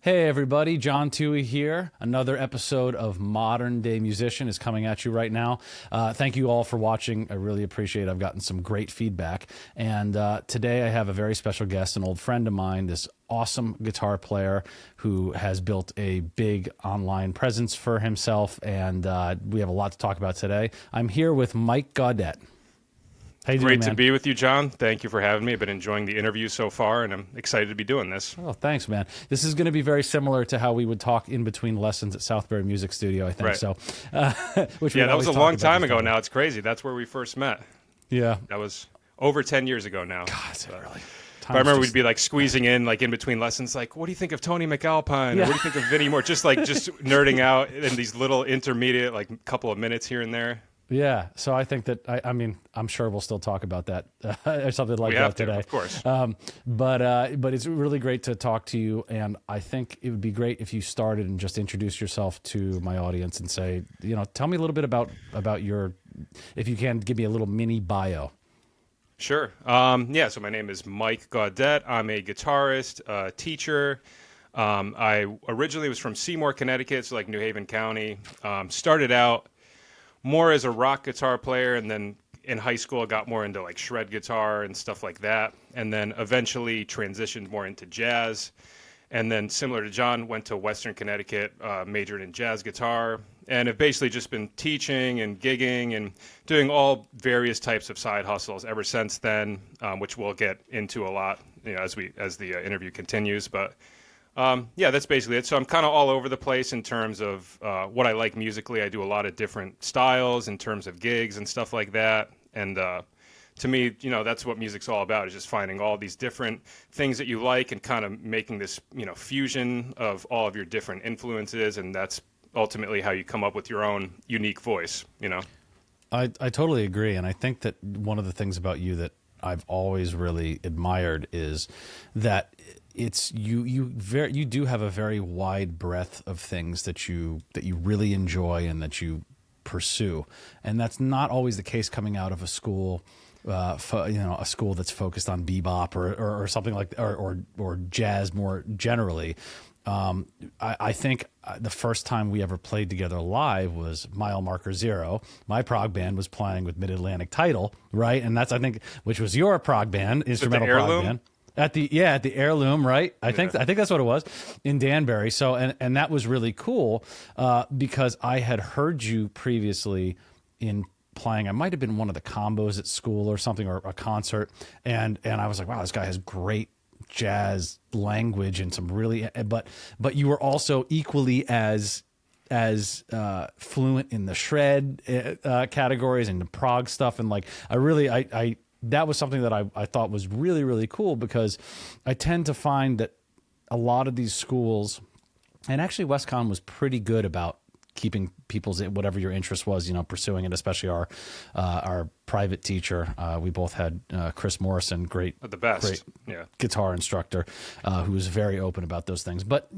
Hey everybody, John Tuohy here. Another episode of Modern Day Musician is coming at you right now. Thank you all for watching. I really appreciate it. I've gotten some great feedback. And today I have a very special guest, an old friend of mine, this awesome guitar player who has built a big online presence for himself. And we have a lot to talk about today. I'm here with Mike Godette. How you doing, Great man? to be with you, John. Thank you for having me. I've been enjoying the interview so far, and I'm excited to be doing this. Oh, thanks, man. This is going to be very similar to how we would talk in between lessons at Southbury Music Studio, I think. Right. So, which Yeah, that was a long time ago now. It's crazy. That's where we first met. Yeah. That was over 10 years ago now. God, is it really? But I remember we'd be like squeezing in, like in between lessons, like, what do you think of Tony McAlpine? Yeah. Or what do you think of Vinnie Moore? Just nerding out in these little intermediate, like couple of minutes here and there. Yeah, so I think that I mean I'm sure we'll still talk about that or something like that today. Of course. But it's really great to talk to you, and I think it would be great if you started and just introduce yourself to my audience and say, tell me a little bit about your, if you can, give me a little mini bio. Sure. So my name is Mike Godette. I'm a guitarist, teacher. I originally was from Seymour, Connecticut, so like New Haven County. Started out more as a rock guitar player, and then in high school I got more into like shred guitar and stuff like that, and then eventually transitioned more into jazz, and then similar to John, went to Western Connecticut, majored in jazz guitar, and have basically just been teaching and gigging and doing all various types of side hustles ever since then, which we'll get into a lot as the interview continues. But that's basically it. So I'm kind of all over the place in terms of what I like musically. I do a lot of different styles in terms of gigs and stuff like that. And to me, that's what music's all about, is just finding all these different things that you like and kind of making this, fusion of all of your different influences. And that's ultimately how you come up with your own unique voice, I totally agree. And I think that one of the things about you that I've always really admired is that you do have a very wide breadth of things that you really enjoy and that you pursue, and that's not always the case coming out of a school, a school that's focused on bebop or something like or jazz more generally. I think the first time we ever played together live was Mile Marker Zero. My prog band was playing with Mid Atlantic Title, right? And that's, I think, which was your prog band, instrumental prog band. At the Heirloom, right? I think that's what it was, in Danbury. So and that was really cool because I had heard you previously in playing. I might have been one of the combos at school or something, or a concert, and I was like, wow, this guy has great jazz language and some really, but you were also equally as fluent in the shred categories and the prog stuff, and like I that was something that I thought was really, really cool, because I tend to find that a lot of these schools, and actually WestCon was pretty good about keeping people's, whatever your interest was, pursuing it, especially our private teacher. We both had Chris Morrison, great guitar instructor, who was very open about those things. But,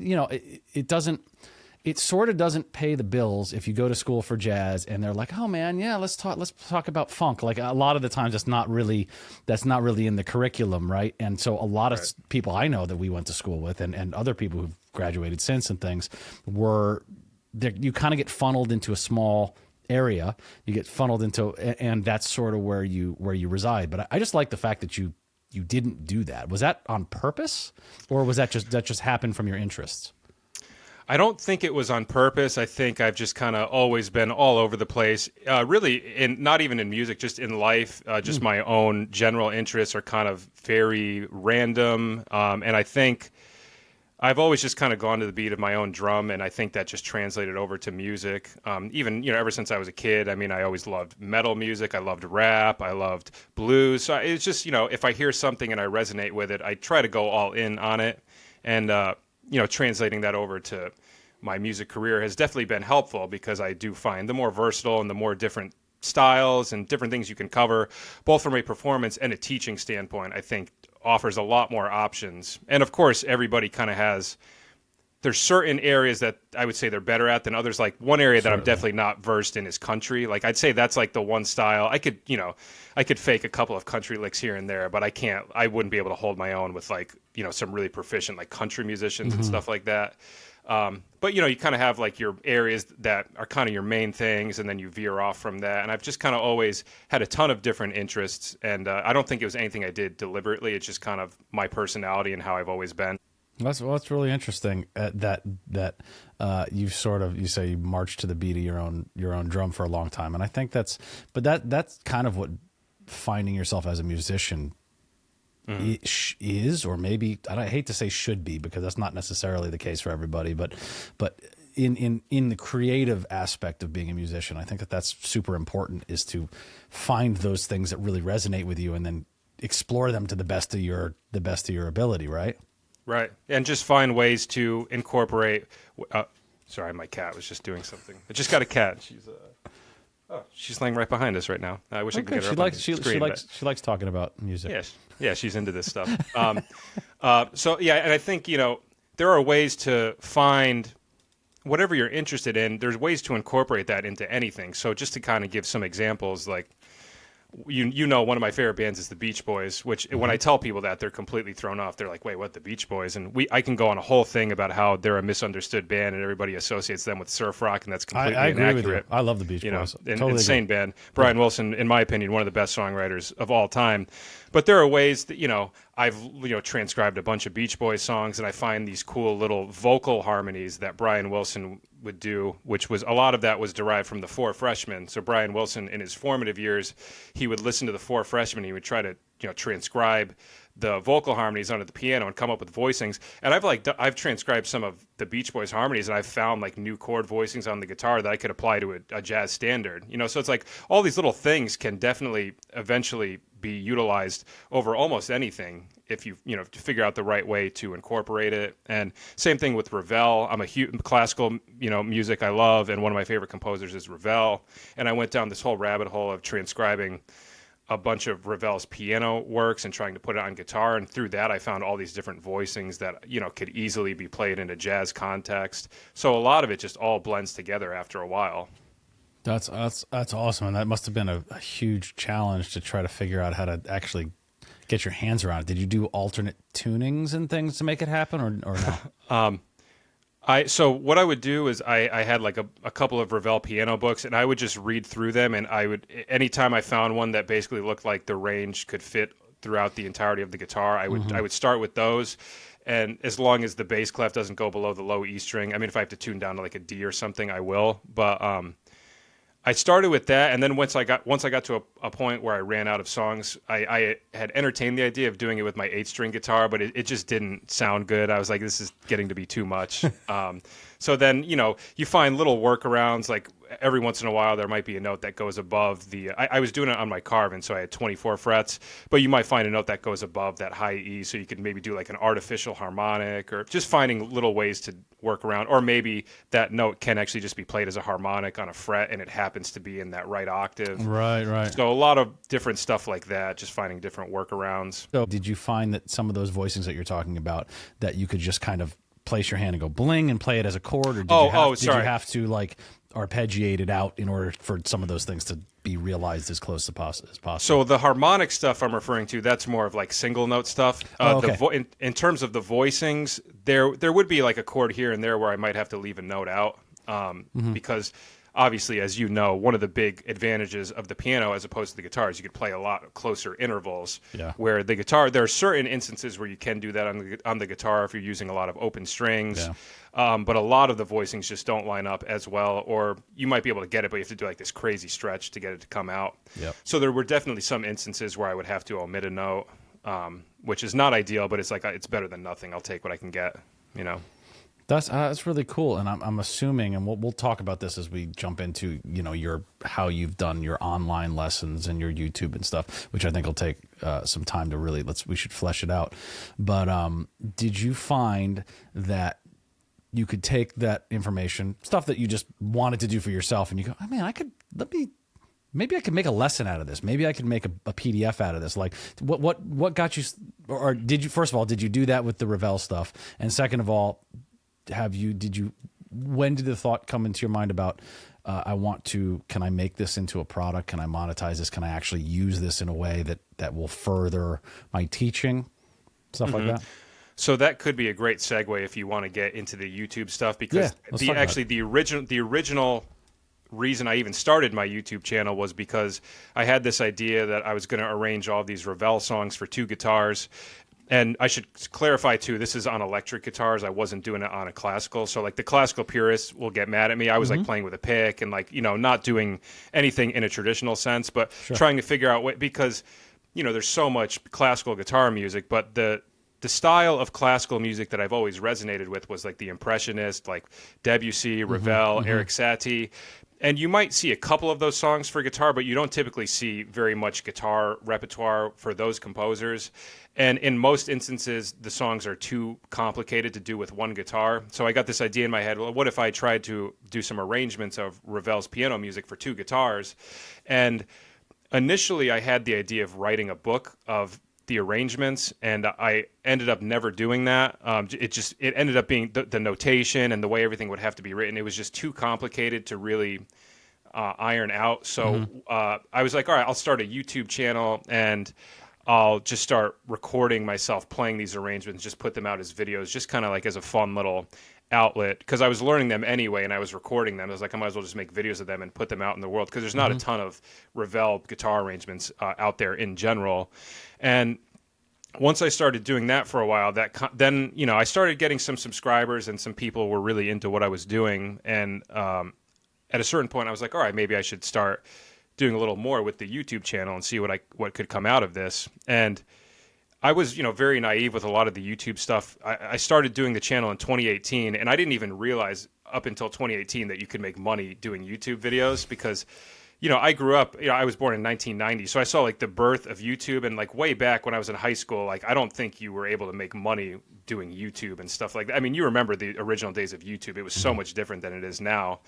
it sort of doesn't pay the bills if you go to school for jazz and they're like, oh man, yeah, let's talk about funk. Like a lot of the times that's not really in the curriculum, right? And so a lot of people I know that we went to school with and other people who've graduated since and things you kind of get funneled into a small area. You get funneled into, and that's sort of where you reside. But I just like the fact that you didn't do that. Was that on purpose, or was that just happened from your interests? I don't think it was on purpose. I think I've just kind of always been all over the place, really, not even in music, just in life. Just my own general interests are kind of very random. And I think I've always just kind of gone to the beat of my own drum, and I think that just translated over to music. Even, ever since I was a kid, I mean, I always loved metal music. I loved rap. I loved blues. So it's just, if I hear something and I resonate with it, I try to go all in on it. And, translating that over to my music career has definitely been helpful, because I do find the more versatile and the more different styles and different things you can cover, both from a performance and a teaching standpoint, I think offers a lot more options. And of course, everybody kind of has there's certain areas that I would say they're better at than others. Like one area that I'm Certainly. definitely not versed in is country. Like I'd say that's like the one style I could, I could fake a couple of country licks here and there, but I wouldn't be able to hold my own with like, some really proficient like country musicians and stuff like that. But you kind of have like your areas that are kind of your main things, and then you veer off from that. And I've just kind of always had a ton of different interests, and I don't think it was anything I did deliberately. It's just kind of my personality and how I've always been. That's really interesting. That you say you marched to the beat of your own drum for a long time, and I think that's kind of what finding yourself as a musician is, or maybe I hate to say should be, because that's not necessarily the case for everybody, but in the creative aspect of being a musician, I think that's super important, is to find those things that really resonate with you and then explore them to the best of your ability, right? Right. And just find ways to incorporate. Sorry, my cat was just doing something. I just got a cat. She's laying right behind us right now. I wish I could get her up on the screen. She likes talking about music. Yes. Yeah, she's into this stuff. So, yeah, and I think, there are ways to find whatever you're interested in. There's ways to incorporate that into anything. So just to kind of give some examples, like, one of my favorite bands is the Beach Boys, which when I tell people that, they're completely thrown off. They're like, wait, what, the Beach Boys? And I can go on a whole thing about how they're a misunderstood band and everybody associates them with surf rock, and that's completely I agree inaccurate. with you. I love the Beach Boys. Totally insane band. Brian Wilson, in my opinion, one of the best songwriters of all time. But there are ways that, I've transcribed a bunch of Beach Boys songs, and I find these cool little vocal harmonies that Brian Wilson would do, which was a lot of that was derived from the Four Freshmen. So Brian Wilson, in his formative years, he would listen to the Four Freshmen. He would try to transcribe the vocal harmonies onto the piano and come up with voicings. And I've transcribed some of the Beach Boys harmonies, and I've found like new chord voicings on the guitar that I could apply to a jazz standard. So it's like all these little things can definitely eventually be utilized over almost anything if you to figure out the right way to incorporate it. And same thing with Ravel. I'm a huge classical music I love, and one of my favorite composers is Ravel. And I went down this whole rabbit hole of transcribing a bunch of Ravel's piano works and trying to put it on guitar, and through that I found all these different voicings that could easily be played in a jazz context. So a lot of it just all blends together after a while. That's awesome, and that must have been a huge challenge to try to figure out how to actually get your hands around it. Did you do alternate tunings and things to make it happen, or no? So what I would do is I had like a couple of Ravel piano books, and I would just read through them, and anytime I found one that basically looked like the range could fit throughout the entirety of the guitar, I would start with those. And as long as the bass clef doesn't go below the low E string, I mean, if I have to tune down to like a D or something, I will. But I started with that, and then once I got to a point where I ran out of songs, I had entertained the idea of doing it with my 8-string guitar, but it just didn't sound good. I was like, this is getting to be too much. So then, you find little workarounds, like every once in a while there might be a note that goes above the I was doing it on my carve, and so I had 24 frets, but you might find a note that goes above that high E, so you could maybe do like an artificial harmonic, or just finding little ways to work around. Or maybe that note can actually just be played as a harmonic on a fret, and it happens to be in that right octave. Right. So a lot of different stuff like that, just finding different workarounds. So did you find that some of those voicings that you're talking about, that you could just kind of place your hand and go bling and play it as a chord, or did you have to like arpeggiate it out in order for some of those things to be realized as close as possible? So the harmonic stuff I'm referring to, that's more of like single note stuff. Okay. In terms of the voicings, there would be like a chord here and there where I might have to leave a note out, because obviously, as you know, one of the big advantages of the piano as opposed to the guitar is you could play a lot closer intervals. Yeah. Where the guitar, there are certain instances where you can do that on the guitar if you're using a lot of open strings. Yeah. But a lot of the voicings just don't line up as well, or you might be able to get it, but you have to do like this crazy stretch to get it to come out. Yep. So there were definitely some instances where I would have to omit a note, which is not ideal, but it's like it's better than nothing. I'll take what I can get, That's really cool, and I'm assuming, and we'll talk about this as we jump into how you've done your online lessons and your YouTube and stuff, which I think will take some time to really we should flesh it out. But did you find that you could take that information, stuff that you just wanted to do for yourself, and you go, maybe I could make a lesson out of this. Maybe I could make a PDF out of this. Like, what got you, or did you, first of all, did you do that with the Ravel stuff? And second of all, when did the thought come into your mind about, can I make this into a product? Can I monetize this? Can I actually use this in a way that will further my teaching? Stuff like that. So that could be a great segue if you want to get into the YouTube stuff, because the original reason I even started my YouTube channel was because I had this idea that I was going to arrange all these Ravel songs for 2 guitars. And I should clarify too, this is on electric guitars. I wasn't doing it on a classical. So like the classical purists will get mad at me. I was like playing with a pick and like, not doing anything in a traditional sense, but trying to figure out what, because, there's so much classical guitar music, but the style of classical music that I've always resonated with was like the Impressionist, like Debussy, Ravel, Eric Satie. And you might see a couple of those songs for guitar, but you don't typically see very much guitar repertoire for those composers. And in most instances, the songs are too complicated to do with one guitar. So I got this idea in my head, well, what if I tried to do some arrangements of Ravel's piano music for 2 guitars? And initially, I had the idea of writing a book of the arrangements, and I ended up never doing that. It ended up being the notation and the way everything would have to be written. It was just too complicated to really iron out. So I was like, all right, I'll start a YouTube channel and I'll just start recording myself playing these arrangements, just put them out as videos, just kind of like as a fun little outlet, because I was learning them anyway and I was recording them. I was like, I might as well just make videos of them and put them out in the world, because there's not a ton of Ravel guitar arrangements out there in general. And once I started doing that for a while, then I started getting some subscribers and some people were really into what I was doing. And at a certain point, I was like, all right, maybe I should start doing a little more with the YouTube channel and see what could come out of this. And I was, very naive with a lot of the YouTube stuff. I started doing the channel in 2018, and I didn't even realize up until 2018 that you could make money doing YouTube videos, because I grew up, I was born in 1990, so I saw like the birth of YouTube, and like way back when I was in high school, like I don't think you were able to make money doing YouTube and stuff like that. I mean, you remember the original days of YouTube. It was so much different than it is now.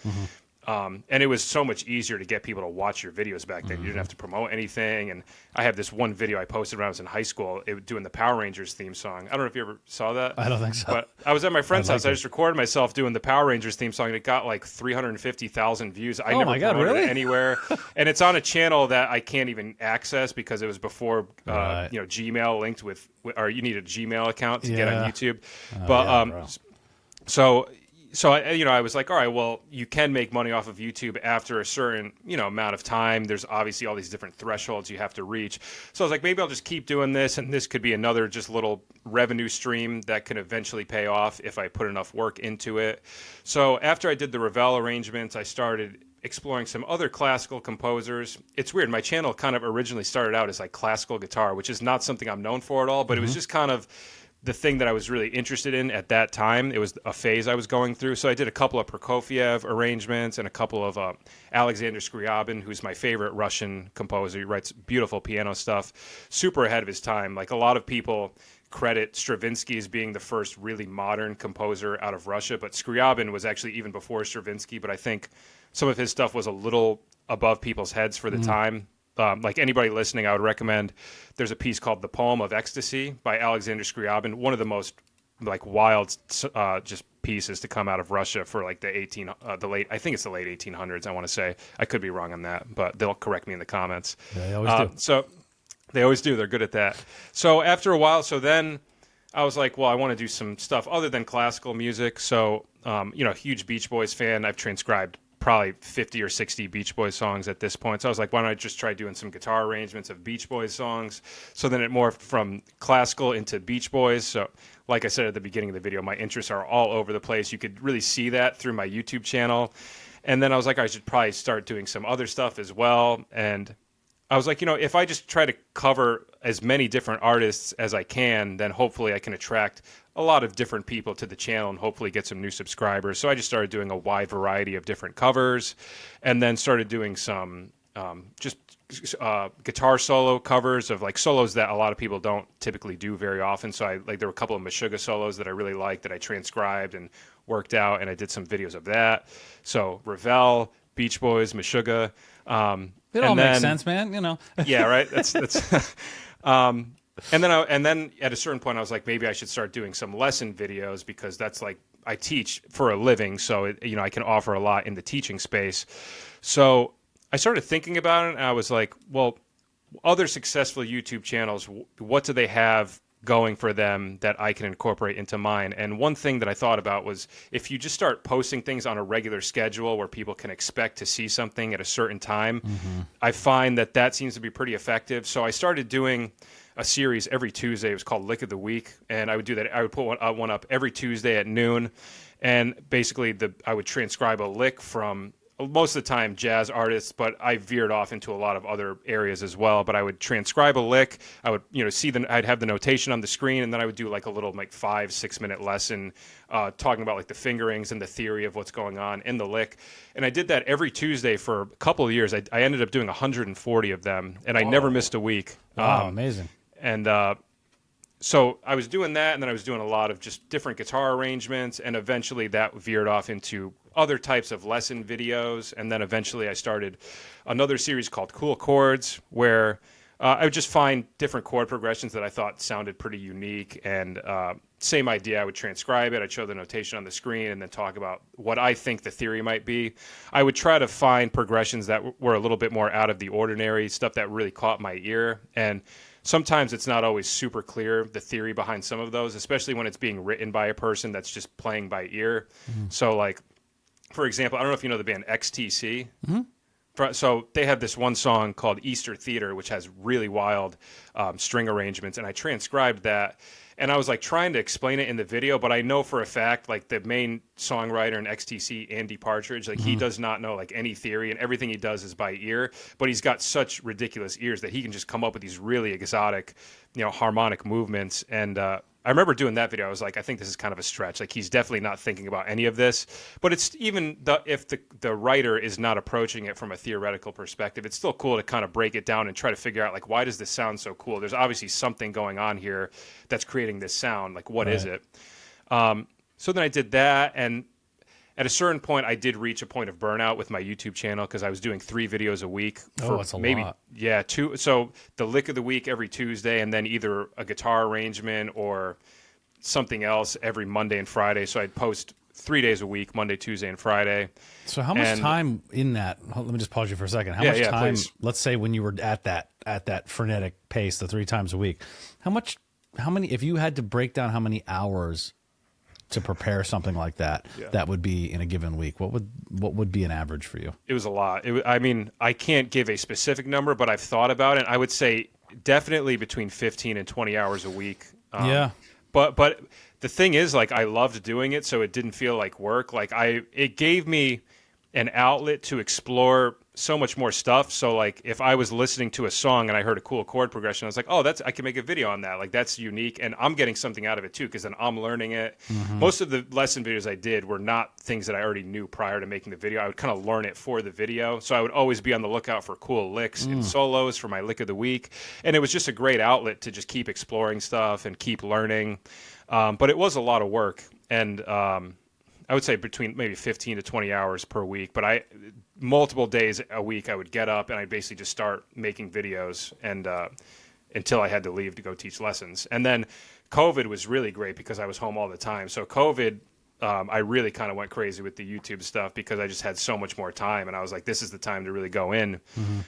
And it was so much easier to get people to watch your videos back then. You didn't have to promote anything. And I have this one video I posted when I was in high school, doing the Power Rangers theme song. I don't know if you ever saw that. I don't think so. But I was at my friend's house. I just recorded myself doing the Power Rangers theme song, and it got like 350,000 views. I never promoted it anywhere. And it's on a channel that I can't even access because it was before Gmail linked with, or you need a Gmail account to get on YouTube. So I was like, all right, well, you can make money off of YouTube after a certain, amount of time. There's obviously all these different thresholds you have to reach. So I was like, maybe I'll just keep doing this, and this could be another just little revenue stream that can eventually pay off if I put enough work into it. So after I did the Ravel arrangements, I started exploring some other classical composers. It's weird. My channel kind of originally started out as like classical guitar, which is not something I'm known for at all, but it was just kind of the thing that I was really interested in at that time. It was a phase I was going through. So I did a couple of Prokofiev arrangements and a couple of Alexander Scriabin, who's my favorite Russian composer. He writes beautiful piano stuff, super ahead of his time. Like a lot of people credit Stravinsky as being the first really modern composer out of Russia, but Scriabin was actually even before Stravinsky, but I think some of his stuff was a little above people's heads for the time. Like anybody listening, I would recommend, there's a piece called The Poem of Ecstasy by Alexander Scriabin, one of the most like wild just pieces to come out of Russia for like I think it's the late 1800s, I want to say. I could be wrong on that, but they'll correct me in the comments. Yeah, they always do. So they always do. They're good at that. So after a while, then I was like, well, I want to do some stuff other than classical music. So, huge Beach Boys fan. I've transcribed probably 50 or 60 Beach Boys songs at this point. So I was like, why don't I just try doing some guitar arrangements of Beach Boys songs? So then it morphed from classical into Beach Boys. So like I said at the beginning of the video, my interests are all over the place. You could really see that through my YouTube channel. And then I was like, I should probably start doing some other stuff as well. And I was like, if I just try to cover as many different artists as I can, then hopefully I can attract a lot of different people to the channel and hopefully get some new subscribers. So I just started doing a wide variety of different covers, and then started doing some guitar solo covers of like solos that a lot of people don't typically do very often. So there were a couple of Meshuggah solos that I really liked that I transcribed and worked out, and I did some videos of that. So Ravel, Beach Boys, Meshuggah. It all makes sense, man. Yeah, right. That's And then at a certain point, I was like, maybe I should start doing some lesson videos because that's like I teach for a living, so I can offer a lot in the teaching space. So I started thinking about it, and I was like, well, other successful YouTube channels, what do they have going for them that I can incorporate into mine? And one thing that I thought about was if you just start posting things on a regular schedule where people can expect to see something at a certain time, I find that seems to be pretty effective. So I started doing a series every Tuesday. It was called Lick of the Week, and I would do that. I would put one up every Tuesday at noon, and basically I would transcribe a lick from most of the time jazz artists, but I veered off into a lot of other areas as well. But I would transcribe a lick. I would, I'd have the notation on the screen, and then I would do like a little like 5-6 minute lesson talking about like the fingerings and the theory of what's going on in the lick. And I did that every Tuesday for a couple of years. I ended up doing 140 of them, and I never missed a week. Wow, amazing. And so I was doing that, and then I was doing a lot of just different guitar arrangements, and eventually that veered off into other types of lesson videos. And then eventually I started another series called Cool Chords, where I would just find different chord progressions that I thought sounded pretty unique. And same idea, I would transcribe it, I'd show the notation on the screen, and then talk about what I think the theory might be. I would try to find progressions that were a little bit more out of the ordinary, stuff that really caught my ear. And sometimes it's not always super clear, the theory behind some of those, especially when it's being written by a person that's just playing by ear. So like, for example, I don't know if you know the band XTC. So they have this one song called Easter Theater, which has really wild string arrangements, and I transcribed that. And I was like trying to explain it in the video, but I know for a fact, like the main songwriter in XTC, Andy Partridge, like he does not know like any theory, and everything he does is by ear. But he's got such ridiculous ears that he can just come up with these really exotic, harmonic movements. And I remember doing that video. I was like, I think this is kind of a stretch. Like he's definitely not thinking about any of this. But it's even if the writer is not approaching it from a theoretical perspective, it's still cool to kind of break it down and try to figure out like, why does this sound so cool? There's obviously something going on here that's creating this sound. Like, what is it? So then I did that, and at a certain point, I did reach a point of burnout with my YouTube channel because I was doing 3 videos a week. That's a lot. Yeah, 2. So the Lick of the Week every Tuesday, and then either a guitar arrangement or something else every Monday and Friday. So I'd post 3 days a week, Monday, Tuesday, and Friday. So how much time in that? Let me just pause you for a second. How much time? Please. Let's say when you were at that frenetic pace, the 3 times a week, how many? If you had to break down how many hours to prepare something like that, that would be in a given week, what would be an average for you? It was a lot. I mean, I can't give a specific number, but I've thought about it. I would say definitely between 15 and 20 hours a week. But the thing is, like, I loved doing it, so it didn't feel like work. Like it gave me an outlet to explore so much more stuff. So like if I was listening to a song and I heard a cool chord progression, I was like, oh, I can make a video on that. Like that's unique. And I'm getting something out of it too, because then I'm learning it. Most of the lesson videos I did were not things that I already knew prior to making the video. I would kind of learn it for the video. So I would always be on the lookout for cool licks and solos for my Lick of the Week. And it was just a great outlet to just keep exploring stuff and keep learning. But it was a lot of work. And I would say between maybe 15 to 20 hours per week, but multiple days a week I would get up and I'd basically just start making videos and until I had to leave to go teach lessons. And then COVID was really great because I was home all the time. So COVID, I really kind of went crazy with the YouTube stuff because I just had so much more time, and I was like, this is the time to really go in.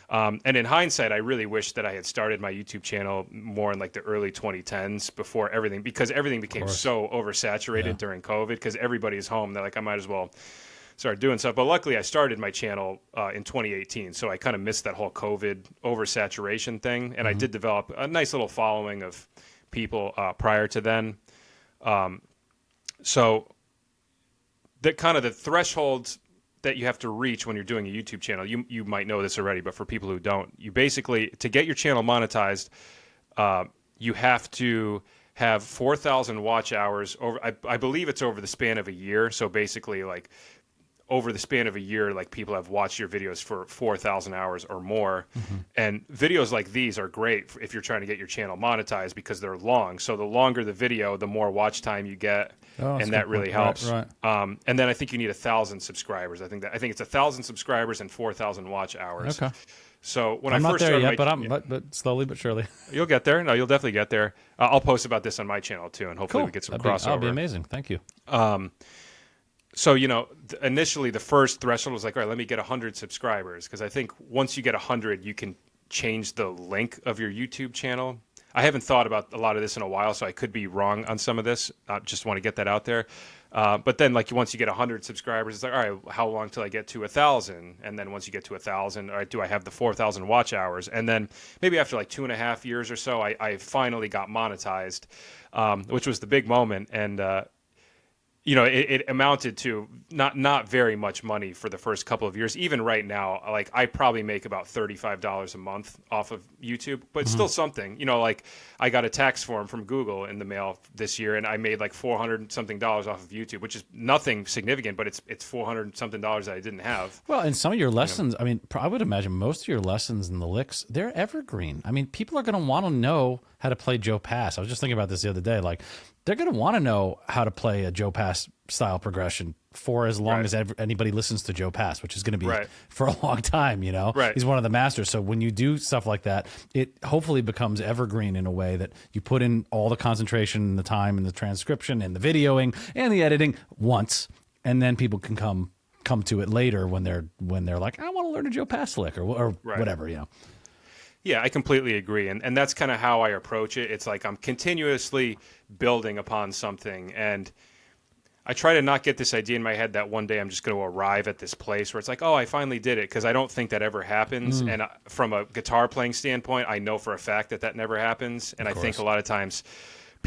And in hindsight, I really wish that I had started my YouTube channel more in like the early 2010s before everything, because everything became so oversaturated during COVID because everybody's home. They're like, I might as well start doing stuff. But luckily I started my channel in 2018. So I kind of missed that whole COVID oversaturation thing. And I did develop a nice little following of people prior to then. So that kind of the thresholds that you have to reach when you're doing a YouTube channel, you might know this already, but for people who don't, you basically, to get your channel monetized, you have to have 4,000 watch hours over, I believe it's over the span of a year. So basically like over the span of a year, like people have watched your videos for 4,000 hours or more. And videos like these are great if you're trying to get your channel monetized because they're long. So the longer the video, the more watch time you get. And that really helps. Right. And then I think you need 1,000 subscribers. I think it's 1,000 subscribers and 4,000 watch hours. Okay. So when I'm I not first there started, yet, but slowly but surely. you'll get there. No, you'll definitely get there. I'll post about this on my channel too, and hopefully Cool. we get some That'll crossover. be amazing. Thank you. So, initially the first threshold was like, all right, let me get 100 subscribers. Because I think once you get 100, you can change the link of your YouTube channel. I haven't thought about a lot of this in a while, so I could be wrong on some of this. I just want to get that out there. But then, like, once you get 100 subscribers, it's like, all right, how long till I get to 1,000? And then once you get to 1,000, all right, do I have the 4,000 watch hours? And then maybe after like 2.5 years or so, I finally got monetized, which was the big moment. And it amounted to not very much money for the first couple of years. Even right now, like I probably make about $35 a month off of YouTube, but it's still something. Like I got a tax form from Google in the mail this year, and I made like $400 something off of YouTube, which is nothing significant, but it's $400 something that I didn't have. Well, and some of your lessons, I mean, I would imagine most of your lessons in the licks, they're evergreen. I mean, people are going to want to know how to play Joe Pass. I was just thinking about this the other day. Like, they're going to want to know how to play a Joe Pass style progression for as long as anybody listens to Joe Pass, which is going to be for a long time, Right. He's one of the masters. So when you do stuff like that, it hopefully becomes evergreen in a way that you put in all the concentration and the time and the transcription and the videoing and the editing once, and then people can come to it later when they're like, I want to learn a Joe Pass lick or whatever, Yeah, I completely agree. And that's kind of how I approach it. It's like I'm continuously building upon something. And I try to not get this idea in my head that one day I'm just going to arrive at this place where it's like, oh, I finally did it. Because I don't think that ever happens. And from a guitar playing standpoint, I know for a fact that never happens. And I think a lot of times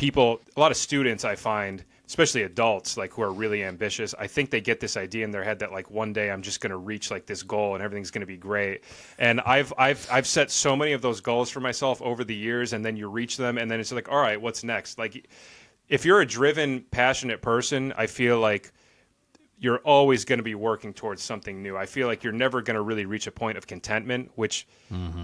a lot of students I find, especially adults, like who are really ambitious, I think they get this idea in their head that like one day I'm just going to reach like this goal and everything's going to be great. And I've set so many of those goals for myself over the years, and then you reach them, and then it's like, all right, what's next? Like, if you're a driven, passionate person, I feel like you're always going to be working towards something new. I feel like you're never going to really reach a point of contentment, which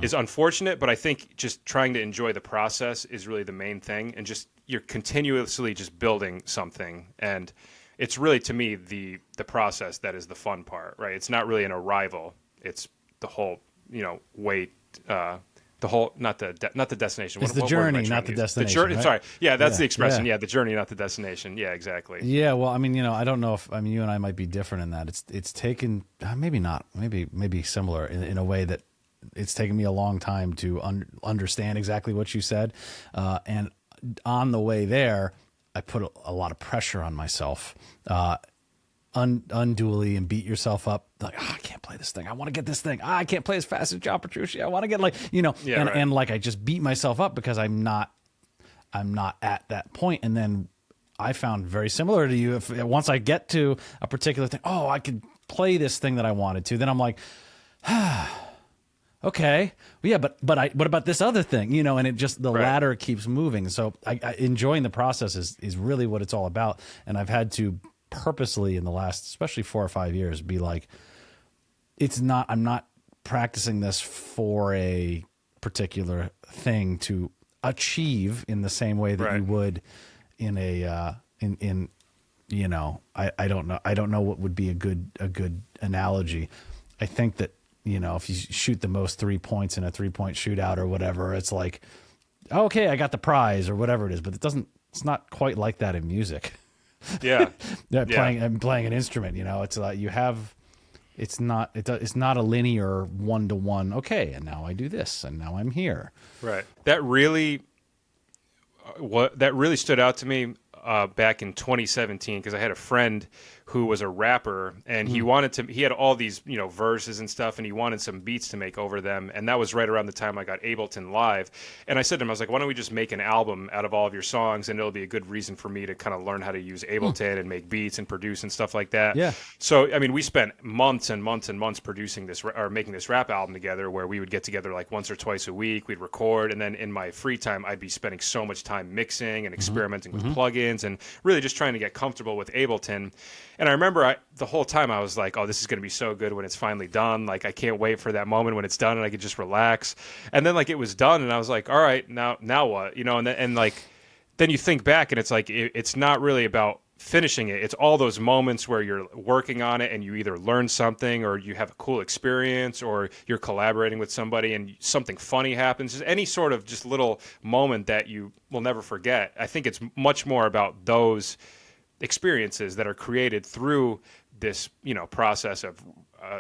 is unfortunate, but I think just trying to enjoy the process is really the main thing, and just you're continuously just building something. And it's really, to me, the process that is the fun part, right? It's not really an arrival. It's the whole, wait, the whole, not the destination. It's the journey, not the destination. The journey, right? Sorry. Yeah, that's the expression. Yeah, the journey, not the destination. Yeah, exactly. Yeah, well, I mean, I don't know if, you and I might be different in that. It's taken, maybe not, maybe similar in a way that it's taken me a long time to understand exactly what you said. And on the way there, I put a lot of pressure on myself, unduly, and beat yourself up. Like, I can't play this thing. I want to get this thing. I can't play as fast as John Petrucci. I want to get and like I just beat myself up because I'm not at that point. And then I found very similar to you. Once I get to a particular thing, I could play this thing that I wanted to. Then I'm like, okay, well, yeah, but what about this other thing? And it just, the ladder keeps moving. So I enjoying the process is really what it's all about. And I've had to purposely in the last, especially 4 or 5 years, be like, I'm not practicing this for a particular thing to achieve in the same way that you would in a, I don't know what would be a good analogy. I think that, if you shoot the most 3 points in a 3-point shootout or whatever, it's like, okay, I got the prize or whatever it is, but it's not quite like that in music. Yeah. Playing an instrument, it's like it's not a linear 1-to-1. Okay, and now I do this, and now I'm here. Right. That really stood out to me back in 2017 because I had a friend who was a rapper, and he had all these verses and stuff, and he wanted some beats to make over them, and that was right around the time I got Ableton Live. And I said to him, I was like, why don't we just make an album out of all of your songs, and it'll be a good reason for me to kind of learn how to use Ableton and make beats and produce and stuff like that. Yeah. So I mean, we spent months and months and months producing this or making this rap album together, where we would get together like once or twice a week, we'd record, and then in my free time I'd be spending so much time mixing and experimenting with plugins seconds, and really just trying to get comfortable with Ableton. And I remember the whole time I was like, oh, this is going to be so good when it's finally done. Like, I can't wait for that moment when it's done and I could just relax. And then like it was done and I was like, all right, now what? You know, and like then you think back and it's like it's not really about finishing it. It's all those moments where you're working on it and you either learn something or you have a cool experience or you're collaborating with somebody and something funny happens. Just any sort of just little moment that you will never forget. I think it's much more about those experiences that are created through this, you know, process of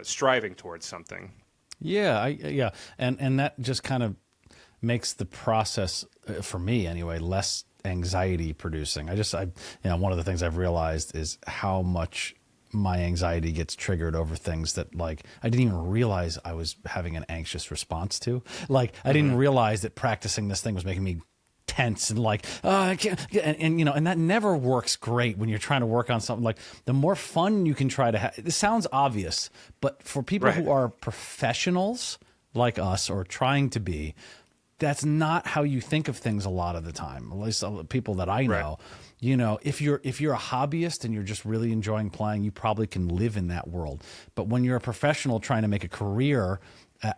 striving towards something. Yeah, and that just kind of makes the process, for me anyway, less anxiety producing. One of the things I've realized is how much my anxiety gets triggered over things that, like, I didn't even realize I was having an anxious response to. Like, I didn't realize that practicing this thing was making me tense and like, I can't, and you know, and that never works great when you're trying to work on something. Like, the more fun you can try to have, this sounds obvious, but for people who are professionals like us or trying to be, that's not how you think of things a lot of the time. At least people that I know, you know, if you're a hobbyist and you're just really enjoying playing, you probably can live in that world. But when you're a professional trying to make a career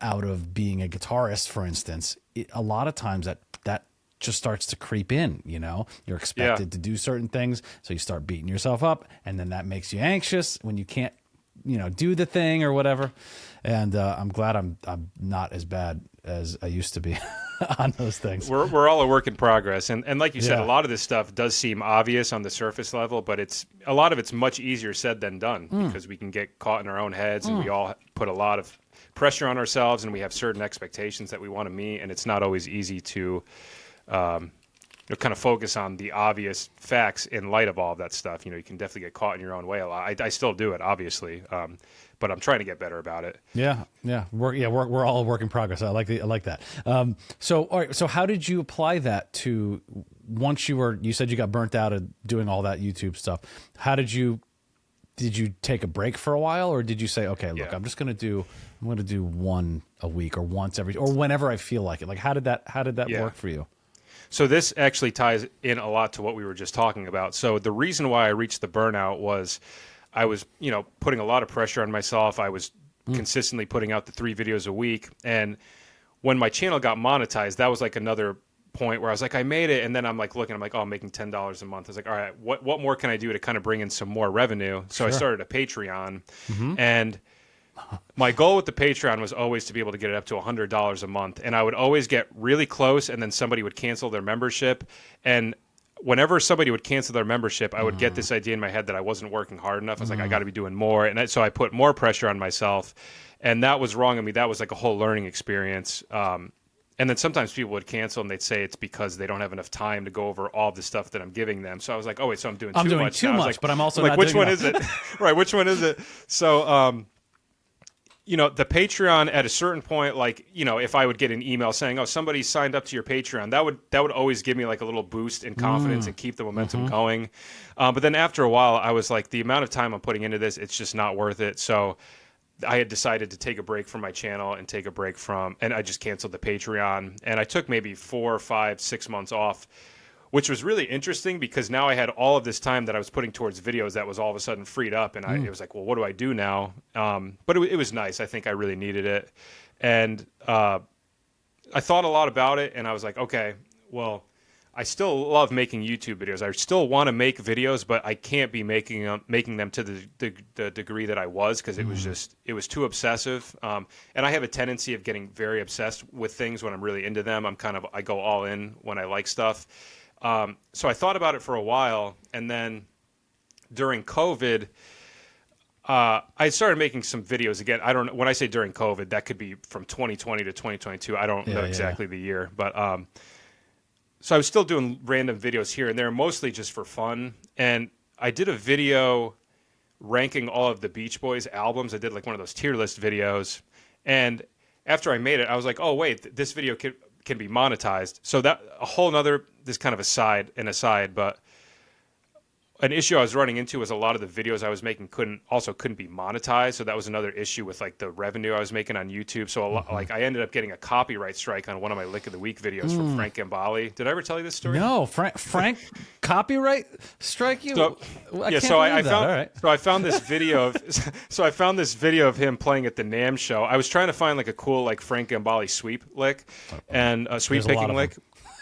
out of being a guitarist, for instance, a lot of times that just starts to creep in. You know, you're expected to do certain things, so you start beating yourself up, and then that makes you anxious when you can't, you know, do the thing or whatever. And I'm glad I'm not as bad as I used to be on those things. We're all a work in progress, and like you said, a lot of this stuff does seem obvious on the surface level, but a lot of it's much easier said than done because we can get caught in our own heads, and we all put a lot of pressure on ourselves, and we have certain expectations that we want to meet, and it's not always easy to kind of focus on the obvious facts in light of all of that stuff. You know, you can definitely get caught in your own way a lot. I still do it, obviously, but I'm trying to get better about it. Yeah. We're all a work in progress. I like that. So, all right. So, how did you apply that to once you said you got burnt out of doing all that YouTube stuff? Did you take a break for a while, or did you say, okay, look, I'm going to do one a week or once every, or whenever I feel like it? Like, how did that work for you? So this actually ties in a lot to what we were just talking about. So the reason why I reached the burnout was I was, you know, putting a lot of pressure on myself. I was consistently putting out the 3 videos a week. And when my channel got monetized, that was like another point where I was like, I made it. And then I'm like looking, I'm like, oh, I'm making $10 a month. I was like, all right, what more can I do to kind of bring in some more revenue? So I started a Patreon. And my goal with the Patreon was always to be able to get it up to $100 a month. And I would always get really close, and then somebody would cancel their membership. And whenever somebody would cancel their membership, I would get this idea in my head that I wasn't working hard enough. I was like, I got to be doing more. And so I put more pressure on myself. And that was wrong of me. That was like a whole learning experience. And then sometimes people would cancel and they'd say it's because they don't have enough time to go over all the stuff that I'm giving them. So I was like, oh, wait, so I'm doing too much. Too much, like, but I'm also like, not which doing one is it? Right, which one is it? So, you know, the Patreon at a certain point, like, you know, if I would get an email saying, oh, somebody signed up to your Patreon, that would always give me like a little boost in confidence and keep the momentum going. But then after a while, I was like, the amount of time I'm putting into this, it's just not worth it. So I had decided to take a break from my channel and and I just canceled the Patreon. And I took maybe 4, 5, 6 months off, which was really interesting because now I had all of this time that I was putting towards videos that was all of a sudden freed up. And it was like, well, what do I do now? But it was nice. I think I really needed it. And I thought a lot about it, and I was like, okay, well, I still love making YouTube videos. I still want to make videos, but I can't be making them to the degree that I was, because it was too obsessive. And I have a tendency of getting very obsessed with things when I'm really into them. I go all in when I like stuff. So I thought about it for a while, and then during COVID, I started making some videos again. I don't know, when I say during COVID, that could be from 2020 to 2022. I don't know exactly the year, but so I was still doing random videos here and there, mostly just for fun. And I did a video ranking all of the Beach Boys albums. I did like one of those tier list videos, and after I made it, I was like, oh wait, this video can be monetized. So that a whole nother, this kind of aside, but an issue I was running into was a lot of the videos I was making couldn't be monetized. So that was another issue with like the revenue I was making on YouTube. So like I ended up getting a copyright strike on one of my Lick of the Week videos from Frank Gambale. Did I ever tell you this story? No, Frank copyright strike you? So, I found this video of him playing at the NAMM show. I was trying to find like a cool like Frank Gambale sweep lick and a sweep picking lick.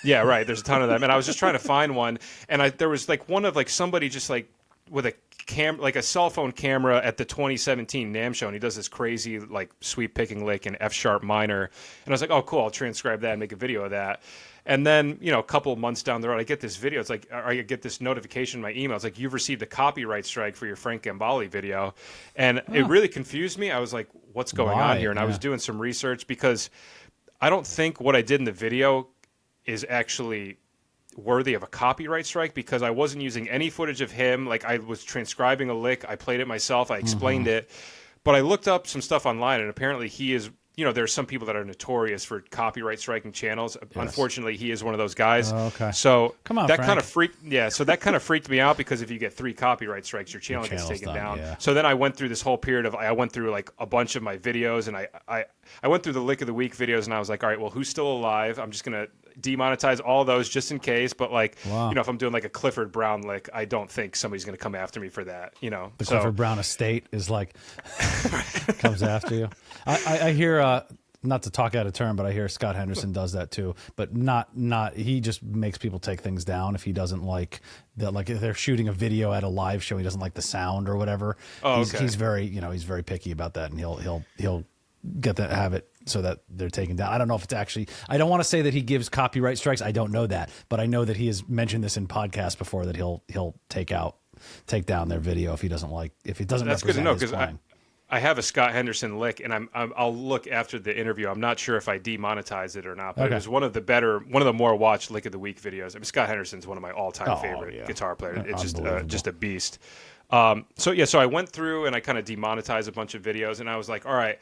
Yeah, right. There's a ton of them, and I was just trying to find one, and there was like one of like somebody just like with a like a cell phone camera at the 2017 NAMM show, and he does this crazy like sweep picking lick in F sharp minor, and I was like, oh cool, I'll transcribe that and make a video of that. And then, you know, a couple of months down the road, I get this video. It's like, I get this notification in my email. It's like, you've received a copyright strike for your Frank Gambale video. And it really confused me. I was like, what's going on here? And I was doing some research because I don't think what I did in the video is actually worthy of a copyright strike because I wasn't using any footage of him. Like I was transcribing a lick. I played it myself. I explained it. But I looked up some stuff online, and apparently he is, you know, there's some people that are notorious for copyright striking channels. Yes. Unfortunately, he is one of those guys. Oh, okay. So come on, that kind of freaked me out because if you get 3 copyright strikes, your channel gets taken down. Yeah. So then I went through this whole period of I went through like a bunch of my videos, and I went through the Lick of the Week videos, and I was like, all right, well, who's still alive? I'm just gonna demonetize all those just in case. But like, you know, if I'm doing like a Clifford Brown lick, I don't think somebody's gonna come after me for that. You know, the Clifford Brown estate is like comes after you. I hear. Not to talk out of turn, but I hear Scott Henderson does that too. But not he just makes people take things down if he doesn't like that. Like if they're shooting a video at a live show, he doesn't like the sound or whatever. Oh, he's very he's very picky about that, and he'll get that have it so that they're taken down. I don't know if it's actually. I don't want to say that he gives copyright strikes. I don't know that, but I know that he has mentioned this in podcasts before that he'll take down their video if he doesn't like if it doesn't. That's good to know because I have a Scott Henderson lick, and I'll look after the interview. I'm not sure if I demonetized it or not, but it was one of the more watched Lick of the Week videos. I mean, Scott Henderson's one of my all-time favorite guitar players. It's just a beast. So I went through and I kind of demonetized a bunch of videos, and I was like, all right,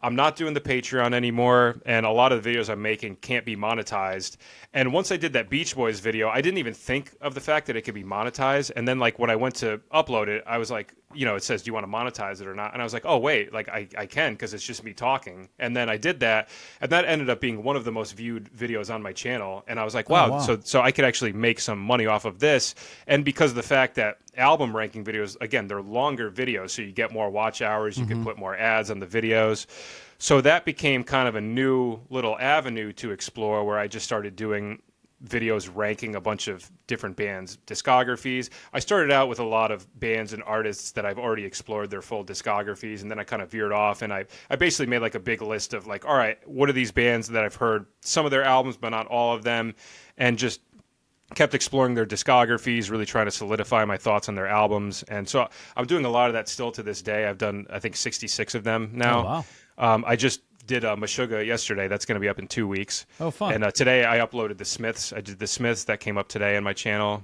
I'm not doing the Patreon anymore, and a lot of the videos I'm making can't be monetized. And once I did that Beach Boys video, I didn't even think of the fact that it could be monetized. And then, like, when I went to upload it, I was like, you know, it says, do you want to monetize it or not? And I was like, oh, wait, like, I can because it's just me talking. And then I did that, and that ended up being one of the most viewed videos on my channel. And I was like, wow. So I could actually make some money off of this. And because of the fact that album ranking videos, again, they're longer videos, so you get more watch hours, you can put more ads on the videos. So that became kind of a new little avenue to explore where I just started doing videos ranking a bunch of different bands' discographies. I started out with a lot of bands and artists that I've already explored their full discographies, and then I kind of veered off, and I basically made like a big list of like, all right, what are these bands that I've heard some of their albums but not all of them, and just kept exploring their discographies, really trying to solidify my thoughts on their albums. And so I'm doing a lot of that still to this day. I've done, I think, 66 of them now. Oh, wow. I just did Meshuggah yesterday. That's going to be up in 2 weeks. Oh, fun. And today I uploaded the Smiths. I did the Smiths. That came up today on my channel.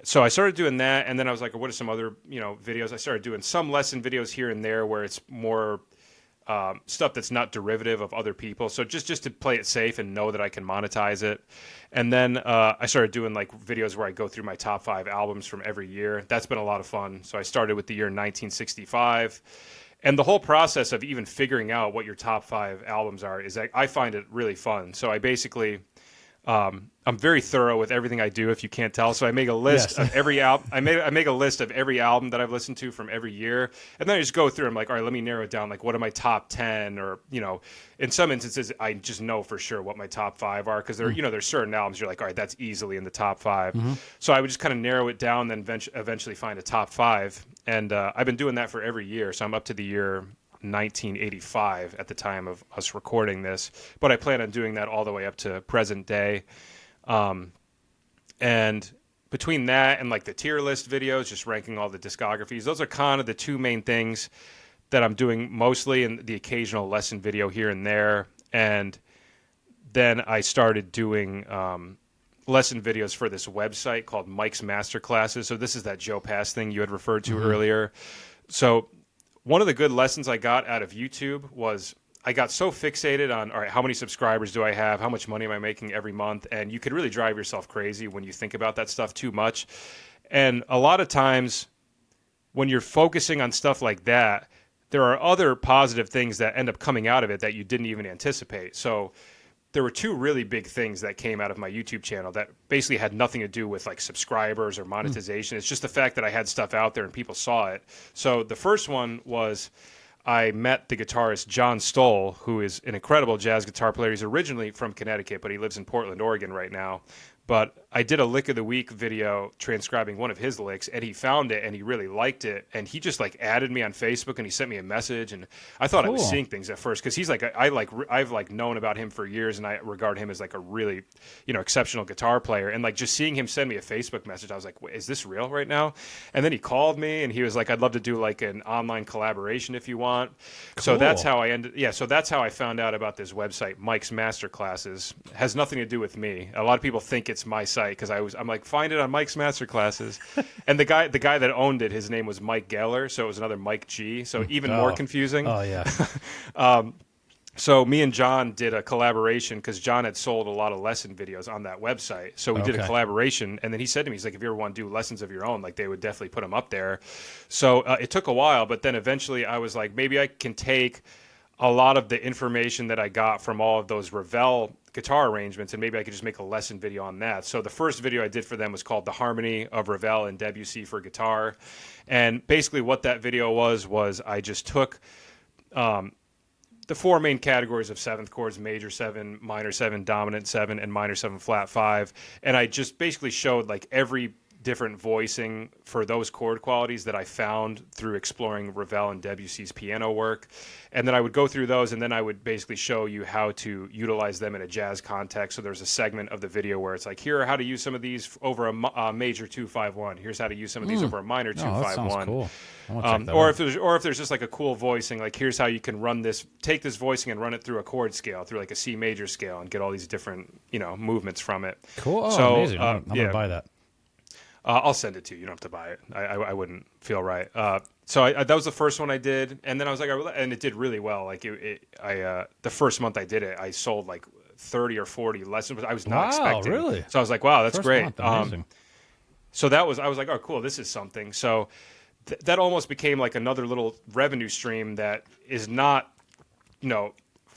So I started doing that, and then I was like, what are some other videos? I started doing some lesson videos here and there where it's more stuff that's not derivative of other people. So just to play it safe and know that I can monetize it. And then I started doing like videos where I go through my top 5 albums from every year. That's been a lot of fun. So I started with the year 1965. And the whole process of even figuring out what your top 5 albums are is I find it really fun. So I basically, I'm very thorough with everything I do, if you can't tell. So I make a list of every album. I make a list of every album that I've listened to from every year, and then I just go through. I'm like, all right, let me narrow it down. Like, what are my top 10? Or in some instances, I just know for sure what my top 5 are because there's certain albums you're like, all right, that's easily in the top 5. Mm-hmm. So I would just kind of narrow it down, then eventually find a top 5. And I've been doing that for every year. So I'm up to the year 1985 at the time of us recording this, but I plan on doing that all the way up to present day. And between that and like the tier list videos, just ranking all the discographies, those are kind of the 2 main things that I'm doing mostly, and the occasional lesson video here and there. And then I started doing lesson videos for this website called Mike's Masterclasses. So this is that Joe Pass thing you had referred to earlier. So one of the good lessons I got out of YouTube was I got so fixated on, all right, how many subscribers do I have? How much money am I making every month? And you could really drive yourself crazy when you think about that stuff too much. And a lot of times when you're focusing on stuff like that, there are other positive things that end up coming out of it that you didn't even anticipate. So there were two really big things that came out of my YouTube channel that basically had nothing to do with like subscribers or monetization. It's just the fact that I had stuff out there and people saw it. So the first one was I met the guitarist John Stoll, who is an incredible jazz guitar player. He's originally from Connecticut, but he lives in Portland, Oregon right now. But I did a lick of the week video transcribing one of his licks, and he found it and he really liked it. And he just like added me on Facebook and he sent me a message. And I thought I was seeing things at first because he's like, I've like known about him for years, and I regard him as like a really, exceptional guitar player. And like just seeing him send me a Facebook message, I was like, wait, is this real right now? And then he called me and he was like, I'd love to do like an online collaboration if you want. Cool. So that's how I ended. Yeah. So that's how I found out about this website, Mike's Masterclasses. Has nothing to do with me. A lot of people think it's my site because I'm like, find it on Mike's Masterclasses. And the guy that owned it, his name was Mike Geller, so it was another Mike G, so even more confusing. Oh yeah. So me and John did a collaboration because John had sold a lot of lesson videos on that website. So we did a collaboration, and then he said to me, he's like, if you ever want to do lessons of your own, like they would definitely put them up there. So it took a while, but then eventually I was like, maybe I can take a lot of the information that I got from all of those Ravel guitar arrangements, and maybe I could just make a lesson video on that. So the first video I did for them was called The Harmony of Ravel and Debussy for Guitar. And basically what that video was I just took the four main categories of seventh chords: major 7, minor 7, dominant 7, and minor 7 flat 5. And I just basically showed like every different voicing for those chord qualities that I found through exploring Ravel and Debussy's piano work. And then I would go through those, and then I would basically show you how to utilize them in a jazz context. So there's a segment of the video where it's like, here are how to use some of these over a major 2-5-1. Here's how to use some of these over a minor 2-5-1. That sounds cool. Or if there's just like a cool voicing, like here's how you can run this, take this voicing and run it through a chord scale, through like a C major scale, and get all these different, movements from it. Cool. Oh, so, amazing. I'm going to buy that. I'll send it to you. You don't have to buy it. I wouldn't feel right. So that was the first one I did, and then I was like, and it did really well. Like the first month I did it, I sold like 30 or 40 lessons. I was not expecting. Really? So I was like, wow, that's first great. Month, amazing. So I was like, oh, cool, this is something. So that almost became like another little revenue stream that is not,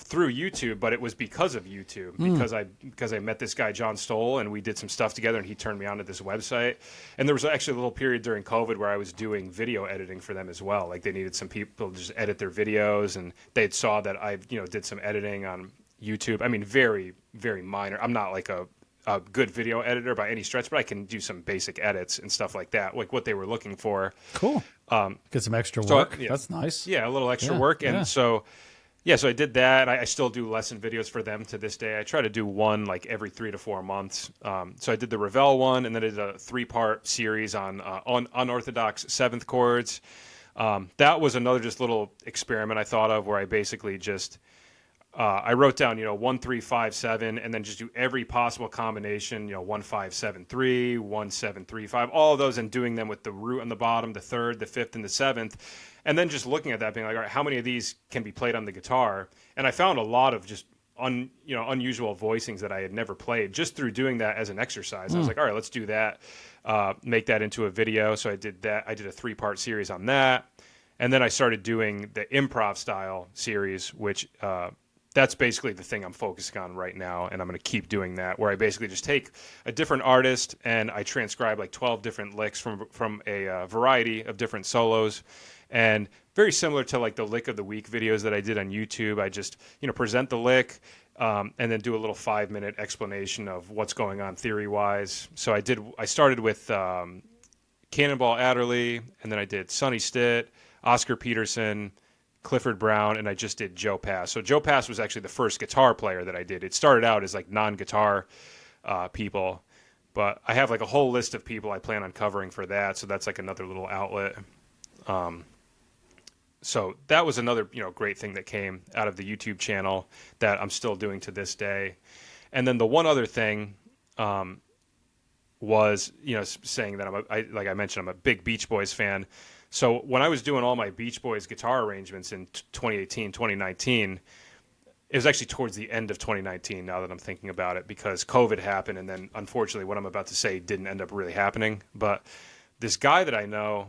through YouTube, but it was because of YouTube, because I met this guy John Stoll, and we did some stuff together, and he turned me on to this website. And there was actually a little period during COVID where I was doing video editing for them as well. Like they needed some people to just edit their videos, and they saw that I did some editing on YouTube. I mean, very, very minor. I'm not like a good video editor by any stretch, but I can do some basic edits and stuff like that, like what they were looking for. Cool. Get some extra work. Yeah, that's nice. Yeah, a little extra work. And so I did that. I still do lesson videos for them to this day. I try to do one like every 3 to 4 months. So I did the Ravel one, and then I did a 3-part series on unorthodox seventh chords. That was another just little experiment I thought of, where I basically just I wrote down 1 3 5 7, and then just do every possible combination. 1 5 7 3, 1 7 3 5, all of those, and doing them with the root on the bottom, the third, the fifth, and the seventh. And then just looking at that, being like, all right, how many of these can be played on the guitar? And I found a lot of just unusual voicings that I had never played just through doing that as an exercise. I was like, all right, let's do that, make that into a video. So I did that. I did a 3-part series on that. And then I started doing the improv style series, which that's basically the thing I'm focusing on right now. And I'm going to keep doing that, where I basically just take a different artist and I transcribe like 12 different licks from a variety of different solos. And very similar to like the lick of the week videos that I did on YouTube, I just, present the lick and then do a little 5-minute explanation of what's going on theory-wise. So I started with Cannonball Adderley, and then I did Sonny Stitt, Oscar Peterson, Clifford Brown, and I just did Joe Pass. So Joe Pass was actually the first guitar player that I did. It started out as like non-guitar people, but I have like a whole list of people I plan on covering for that. So that's like another little outlet. So that was another, great thing that came out of the YouTube channel that I'm still doing to this day. And then the one other thing was, saying that like I mentioned, I'm a big Beach Boys fan. So when I was doing all my Beach Boys guitar arrangements in 2018, 2019, it was actually towards the end of 2019, now that I'm thinking about it, because COVID happened, and then unfortunately what I'm about to say didn't end up really happening. But this guy that I know,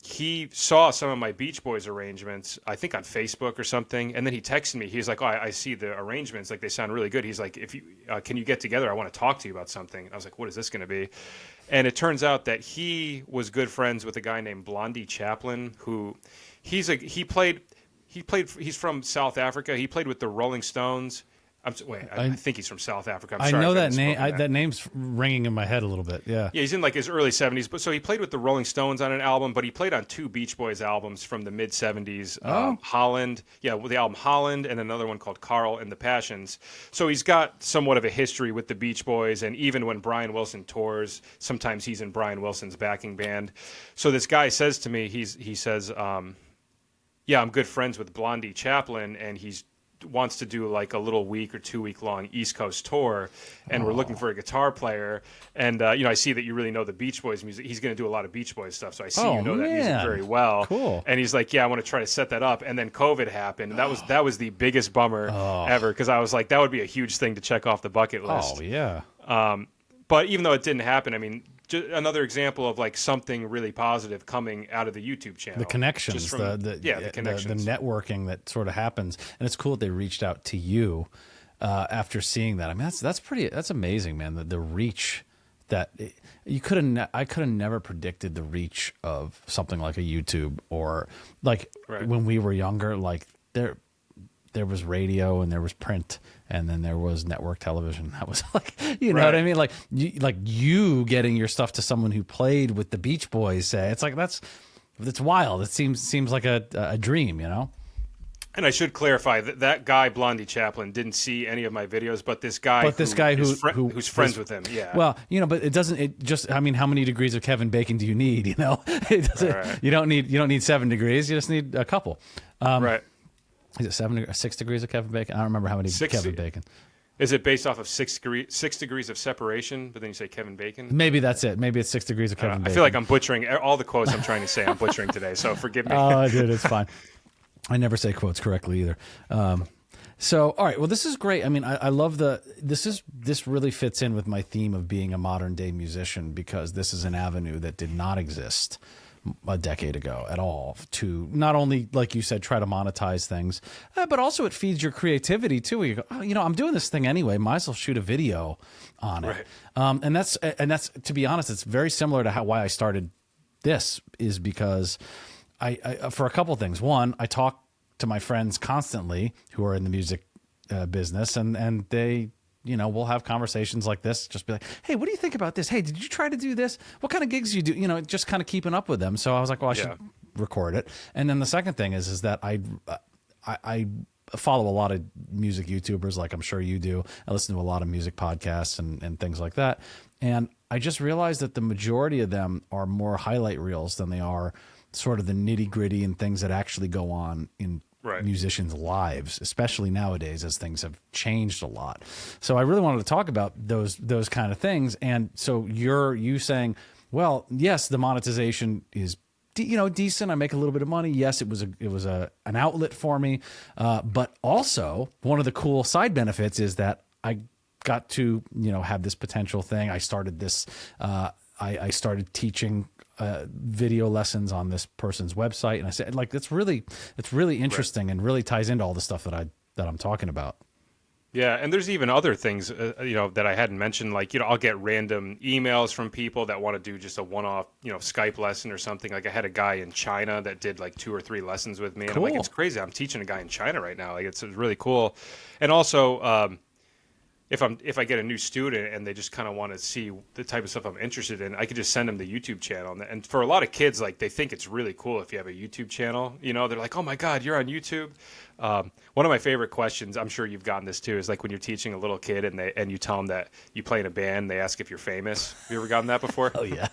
he saw some of my Beach Boys arrangements, I think on Facebook or something, and then he texted me. He was like, "Oh, I see the arrangements. Like they sound really good." He's like, "If you can you get together? I want to talk to you about something." I was like, "What is this going to be?" And it turns out that he was good friends with a guy named Blondie Chaplin, who he's from South Africa. He played with the Rolling Stones. I think he's from South Africa. I know that name. That name's ringing in my head a little bit. Yeah. Yeah, he's in like his early 70s. But so he played with the Rolling Stones on an album, but he played on 2 Beach Boys albums from the mid 70s. Holland, with the album Holland, and another one called Carl and the Passions. So he's got somewhat of a history with the Beach Boys, and even when Brian Wilson tours, sometimes he's in Brian Wilson's backing band. So this guy says to me, he says, "Yeah, I'm good friends with Blondie Chaplin, and he's wants to do like a little week or 2 week long East Coast tour, and we're looking for a guitar player. And I see that you really know the Beach Boys music. He's going to do a lot of Beach Boys stuff, so I see you know that music very well. Cool. And he's like, "Yeah, I want to try to set that up." And then COVID happened, and that was the biggest bummer ever, because I was like, that would be a huge thing to check off the bucket list. Oh yeah. But even though it didn't happen, I mean, just another example of like something really positive coming out of the YouTube channel. The connections, the connections, the networking that sort of happens, and it's cool that they reached out to you after seeing that. I mean, that's amazing, man. The reach that I could have never predicted the reach of something like a YouTube, or like when we were younger, like there was radio and there was print, and then there was network television. That was like, you know what I mean? Like you getting your stuff to someone who played with the Beach Boys, say, it's like, that's wild. It seems like a dream, you know? And I should clarify that guy, Blondie Chaplin, didn't see any of my videos, but this guy who's friends with him. Yeah. Well, but I mean, how many degrees of Kevin Bacon do you need? You know, you don't need 7 degrees. You just need a couple. Right. Is it 6 degrees of Kevin Bacon? I don't remember how many Kevin Bacon. Is it based off of 6 degrees of separation, but then you say Kevin Bacon? Maybe that's it. Maybe it's 6 degrees of Kevin Bacon. I feel like I'm butchering all the quotes I'm trying to say. I'm butchering today, so forgive me. Oh, dude, it's fine. I never say quotes correctly either. So, all right. Well, this is great. I mean, I love this really fits in with my theme of being a modern day musician, because this is an avenue that did not exist a decade ago at all, to not only, like you said, try to monetize things, but also it feeds your creativity too. You go, I'm doing this thing anyway, might as well shoot a video on it. And that's, to be honest, it's very similar to why I started this, is because I for a couple of things. One, I talk to my friends constantly who are in the music business, and they, we'll have conversations like this, just be like, "Hey, what do you think about this? Hey, did you try to do this? What kind of gigs do you do?" Just kind of keeping up with them. So I was like, well, I should record it. And then the second thing is that I follow a lot of music YouTubers, like I'm sure you do. I listen to a lot of music podcasts and things like that. And I just realized that the majority of them are more highlight reels than they are sort of the nitty gritty and things that actually go on in musicians' lives, especially nowadays as things have changed a lot. So I really wanted to talk about those kind of things. And so you saying, well, yes, the monetization is decent. I make a little bit of money. Yes, it was an outlet for me. But also one of the cool side benefits is that I got to have this potential thing. I started this. I started teaching video lessons on this person's website, and I said, like, it's really interesting and really ties into all the stuff that I'm talking about. Yeah, and there's even other things that I hadn't mentioned, like I'll get random emails from people that want to do just a one-off Skype lesson or something. Like I had a guy in China that did like 2 or 3 lessons with me, and cool. I'm like, it's crazy. I'm teaching a guy in China right now. Like it's really cool. And also if I get a new student and they just kind of want to see the type of stuff I'm interested in, I could just send them the YouTube channel. And for a lot of kids, like they think it's really cool if you have a YouTube channel. They're like, "Oh my God, you're on YouTube." One of my favorite questions, I'm sure you've gotten this too, is like when you're teaching a little kid and you tell them that you play in a band, they ask if you're famous. Have you ever gotten that before? Oh yeah.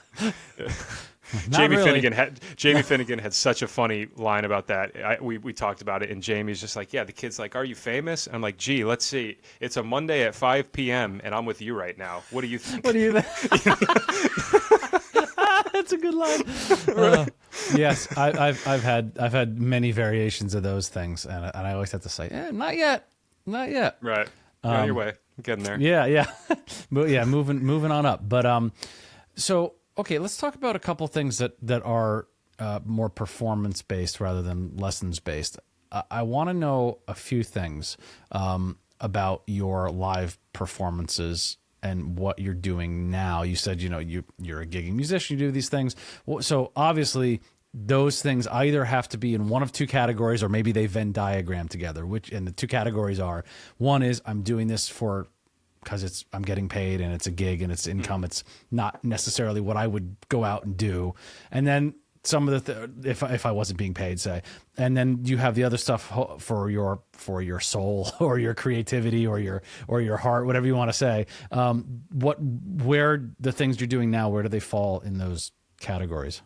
Jamie Finnegan had such a funny line about that. We talked about it, and Jamie's just like, "Yeah." The kid's like, "Are you famous?" I'm like, "Gee, let's see. It's a Monday at 5 p.m. and I'm with you right now. What do you think?" What do you think? That's a good line. Yes, I've had many variations of those things, and I always have to say, not yet. Right. On your way. I'm getting there. Yeah. Yeah, moving on up. But so okay, let's talk about a couple things that are more performance based rather than lessons based. I want to know a few things about your live performances and what you're doing now. You said, you're a gigging musician, you do these things. So obviously those things either have to be in one of two categories, or maybe they Venn diagram together, and the two categories are, one is I'm doing this because I'm getting paid and it's a gig and it's income. It's not necessarily what I would go out and do. And then some of if I wasn't being paid, say, and then you have the other stuff for your soul or your creativity or your heart, whatever you want to say. Where the things you're doing now, where do they fall in those categories?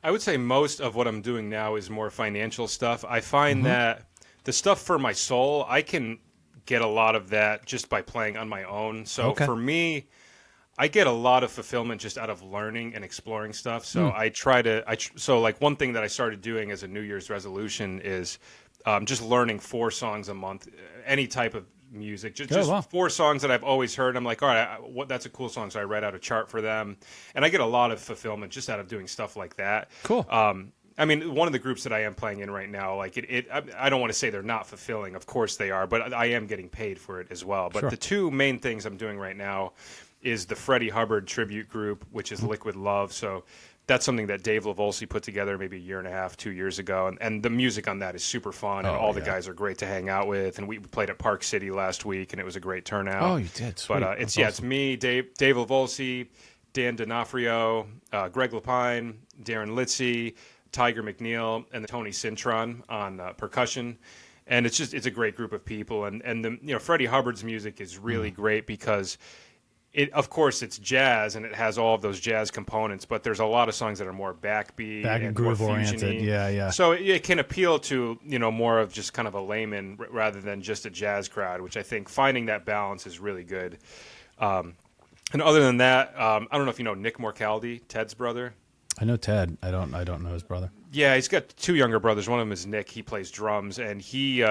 I would say most of what I'm doing now is more financial stuff. I find that the stuff for my soul, I can get a lot of that just by playing on my own. So for me, I get a lot of fulfillment just out of learning and exploring stuff. So so like one thing that I started doing as a New Year's resolution is just learning 4 songs a month, any type of music, just 4 songs that I've always heard. I'm like, all right, that's a cool song. So I write out a chart for them, and I get a lot of fulfillment just out of doing stuff like that. Cool. I mean, one of the groups that I am playing in right now, like I don't want to say they're not fulfilling. Of course they are, but I am getting paid for it as well. But the two main things I'm doing right now is the Freddie Hubbard tribute group, which is Liquid Love. So that's something that Dave Lavolsi put together maybe a year and a half, 2 years ago. And the music on that is super fun, and all the guys are great to hang out with. And we played at Park City last week, and it was a great turnout. Oh, you did? Sweet. But it's me, Dave Lavolsi, Dan D'Onofrio, Greg Lapine, Darren Litzy, Tiger McNeil, and Tony Cintron on percussion. And it's a great group of people. And the Freddie Hubbard's music is really great because of course it's jazz and it has all of those jazz components, but there's a lot of songs that are more backbeat and groove more oriented. Yeah. So it can appeal to, more of just kind of a layman rather than just a jazz crowd, which I think finding that balance is really good. And other than that, I don't know if you know Nick Morcaldi, Ted's brother. I know Ted. I don't know his brother. Yeah, he's got 2 younger brothers. One of them is Nick. He plays drums, and he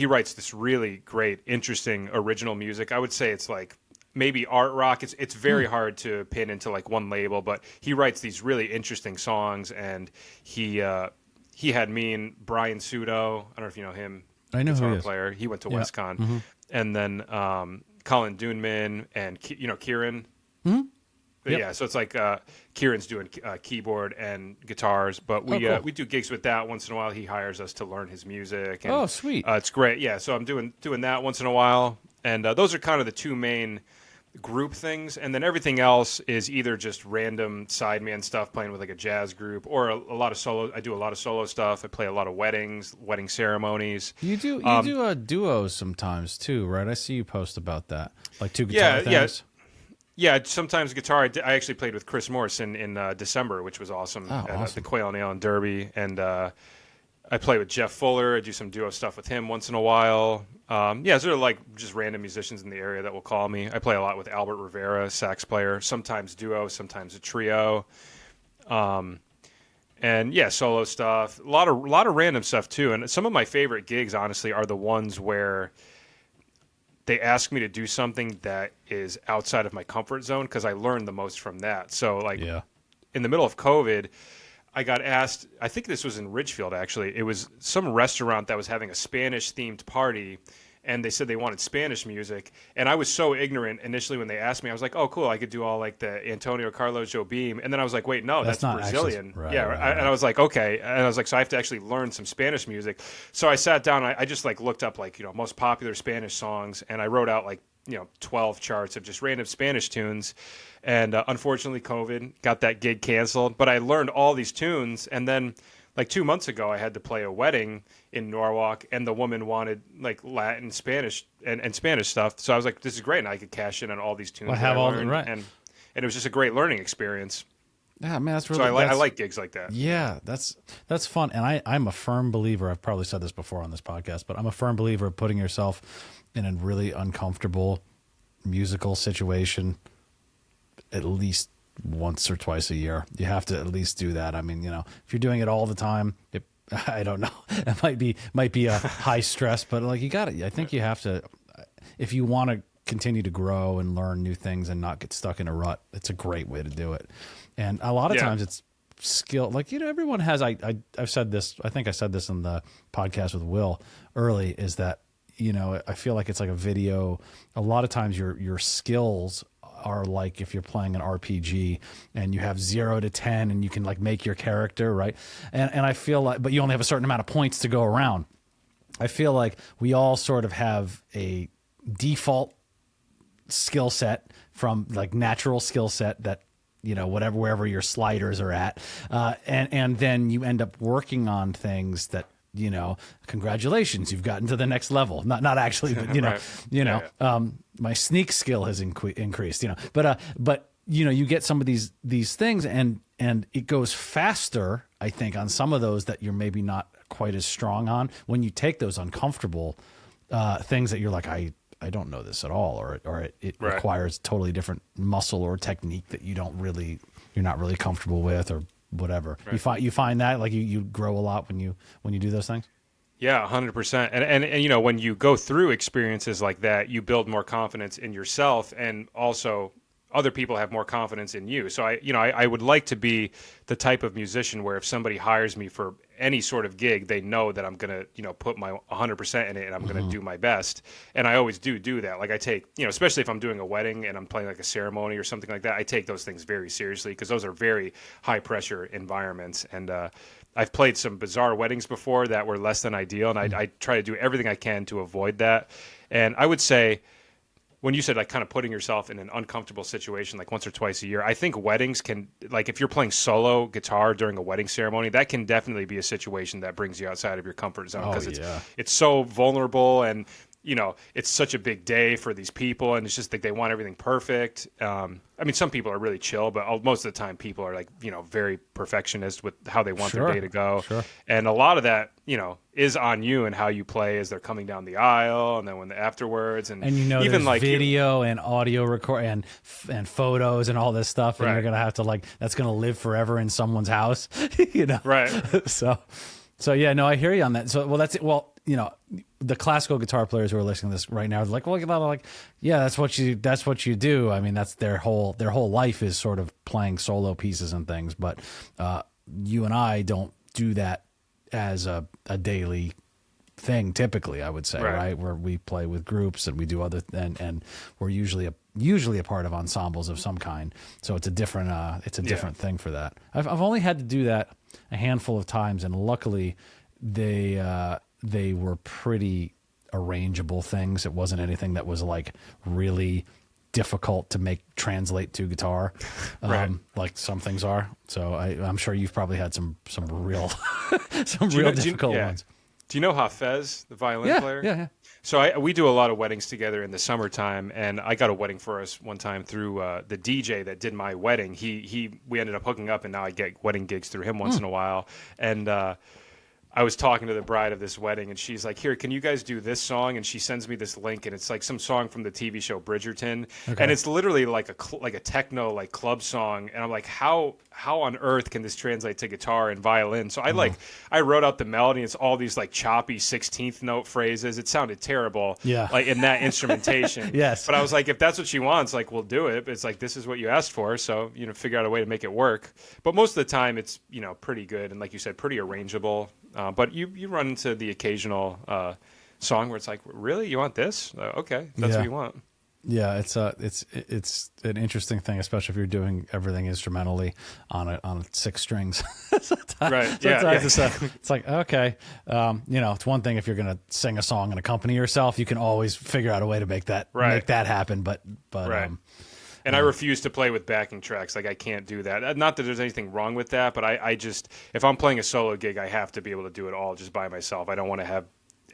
writes this really great, interesting, original music. I would say it's like maybe art rock. It's very hard to pin into like one label, but he writes these really interesting songs. And he had me and Brian Sudo. I don't know if you know him. I know who he is. Player. He went to WestCon, and then Colin Dunman and Kieran. Mm-hmm. Yeah, so it's like Kieran's doing keyboard and guitars, but we do gigs with that once in a while. He hires us to learn his music. And, sweet! It's great. Yeah, so I'm doing that once in a while, and those are kind of the 2 main group things, and then everything else is either just random sideman stuff, playing with like a jazz group, or a lot of solo. I do a lot of solo stuff. I play a lot of weddings, wedding ceremonies. You do a duos sometimes too, right? I see you post about that, like 2 guitar things. Yeah, sometimes guitar. I actually played with Chris Morse in December, which was awesome, at the Quail Nail and Derby. And I play with Jeff Fuller. I do some duo stuff with him once in a while. Sort of like just random musicians in the area that will call me. I play a lot with Albert Rivera, sax player, sometimes duo, sometimes a trio. And solo stuff. A lot of random stuff too. And some of my favorite gigs, honestly, are the ones where they ask me to do something that is outside of my comfort zone, because I learned the most from that. So like in the middle of COVID, I got asked, I think this was in Ridgefield actually, it was some restaurant that was having a Spanish themed party, and they said they wanted Spanish music. And I was so ignorant initially when they asked me. I was like, oh, cool, I could do all like the Antonio Carlos Jobim. And then I was like, wait, no, that's Brazilian. Right. And I was like, okay. And I was like, so I have to actually learn some Spanish music. So I sat down, I just like looked up like, most popular Spanish songs, and I wrote out like, 12 charts of just random Spanish tunes. And unfortunately, COVID got that gig canceled. But I learned all these tunes, and then like 2 months ago, I had to play a wedding in Norwalk, and the woman wanted like Latin, Spanish, and Spanish stuff. So I was like, "This is great!" And I could cash in on all these tunes. I have all learned, right, and it was just a great learning experience. Yeah, man, that's really. So I like gigs like that. Yeah, that's fun, and I'm a firm believer. I've probably said this before on this podcast, but I'm a firm believer of putting yourself in a really uncomfortable musical situation at least once or twice a year. You have to at least do that. I mean, if you're doing it all the time, I don't know. It might be a high stress, but like you got it. I think you have to, if you want to continue to grow and learn new things and not get stuck in a rut. It's a great way to do it. And a lot of times it's skill. Like, everyone has, I've said this, I think I said this in the podcast with Will early, is that, I feel like it's like a video. A lot of times your skills are like if you're playing an RPG and you have 0 to 10 and you can like make your character, right? And I feel like, but you only have a certain amount of points to go around. I feel like we all sort of have a default skill set from like natural skill set that, wherever your sliders are at. And then you end up working on things that, congratulations, you've gotten to the next level. Not actually, but right. My sneak skill has increased, but you get some of these things and it goes faster, I think, on some of those that you're maybe not quite as strong on when you take those uncomfortable things that you're like, I don't know this at all, or it right. requires totally different muscle or technique that you're not really comfortable with, or whatever. Right. You find that like you grow a lot when you do those things. Yeah, 100%. And when you go through experiences like that, you build more confidence in yourself, and also other people have more confidence in you. So I would like to be the type of musician where if somebody hires me for any sort of gig, they know that I'm going to, put my 100% in it, and I'm going to do my best. And I always do that. Like I take, especially if I'm doing a wedding and I'm playing like a ceremony or something like that, I take those things very seriously because those are very high pressure environments. And I've played some bizarre weddings before that were less than ideal. And I try to do everything I can to avoid that. And I would say, when you said like kind of putting yourself in an uncomfortable situation like once or twice a year, I think weddings can, like if you're playing solo guitar during a wedding ceremony, that can definitely be a situation that brings you outside of your comfort zone because it's so vulnerable, and it's such a big day for these people, and it's just like they want everything perfect. I mean, some people are really chill, but most of the time people are like, very perfectionist with how they want their day to go. Sure. And a lot of that, is on you and how you play as they're coming down the aisle, and then when afterwards, and even there's like video and audio record and photos and all this stuff, and right. you're gonna have to that's gonna live forever in someone's house, Right. So yeah, no, I hear you on that. So that's it. Well, the classical guitar players who are listening to this right now are like, well, yeah, that's what you do. I mean, that's their whole life is sort of playing solo pieces and things. But you and I don't do that as a daily thing. Typically, I would say, right? Where we play with groups and we do other and we're usually a part of ensembles of some kind. So it's a different thing for that. I've only had to do that a handful of times, and luckily they were pretty arrangeable things. It wasn't anything that was like really difficult to translate to guitar, right. like some things are. So I'm sure you've probably had some real difficult ones. Do you know Hafez, the violin player? Yeah. So we do a lot of weddings together in the summertime, and I got a wedding for us one time through the DJ that did my wedding. We ended up hooking up, and now I get wedding gigs through him once in a while. And I was talking to the bride of this wedding, and she's like, here, can you guys do this song? And she sends me this link, and it's like some song from the TV show Bridgerton. Okay. And it's literally like a techno, like club song. And I'm like, how on earth can this translate to guitar and violin? So I wrote out the melody. It's all these like choppy 16th note phrases. It sounded terrible. Yeah. Like in that instrumentation. Yes. But I was like, if that's what she wants, like, we'll do it. It's like, this is what you asked for. So, figure out a way to make it work. But most of the time it's, pretty good. And like you said, pretty arrangeable. But you run into the occasional song where it's like, really, you want this? Okay, that's what you want. Yeah, it's an interesting thing, especially if you're doing everything instrumentally on 6 strings. Right. It's like, okay, it's one thing if you're gonna sing a song and accompany yourself, you can always figure out a way to make that happen. But right. And I refuse to play with backing tracks. Like, I can't do that. Not that there's anything wrong with that, but I just, if I'm playing a solo gig, I have to be able to do it all just by myself. I don't want to have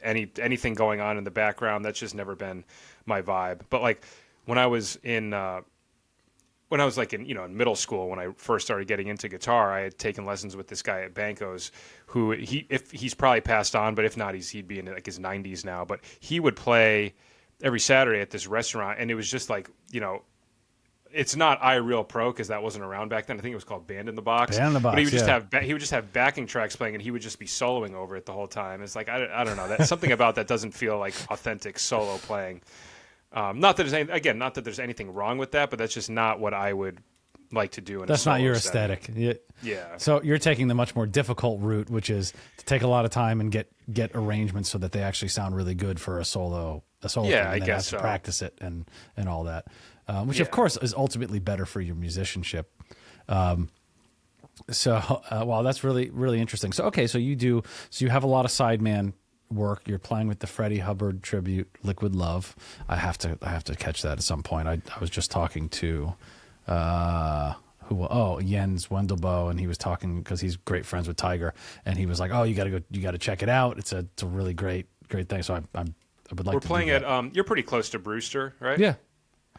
anything going on in the background. That's just never been my vibe. But like when I was in in middle school, when I first started getting into guitar, I had taken lessons with this guy at Banco's who if he's probably passed on, but if not, he'd be in like his 90s now. But he would play every Saturday at this restaurant, and it was just like, it's not iReal Pro because that wasn't around back then. I think it was called Band in the Box. But he would just have backing tracks playing, and he would just be soloing over it the whole time. It's like I don't know. That something about that doesn't feel like authentic solo playing. Not that there's not that there's anything wrong with that, but that's just not what I would like to do. That's not your aesthetic. Yeah. So you're taking the much more difficult route, which is to take a lot of time and get arrangements so that they actually sound really good for a solo thing, and I then guess have to practice it and all that, which Yeah. of course is ultimately better for your musicianship. Wow, that's really, really interesting. So you have a lot of sideman work. You're playing with the Freddie Hubbard tribute, Liquid Love. I have to catch that at some point. I was just talking to Jens Wendelbo, and he was talking because he's great friends with Tiger, and he was like, "Oh, you got to check it out. It's a really great thing." So I would like. We're to playing do that. at. You're pretty close to Brewster, right? Yeah.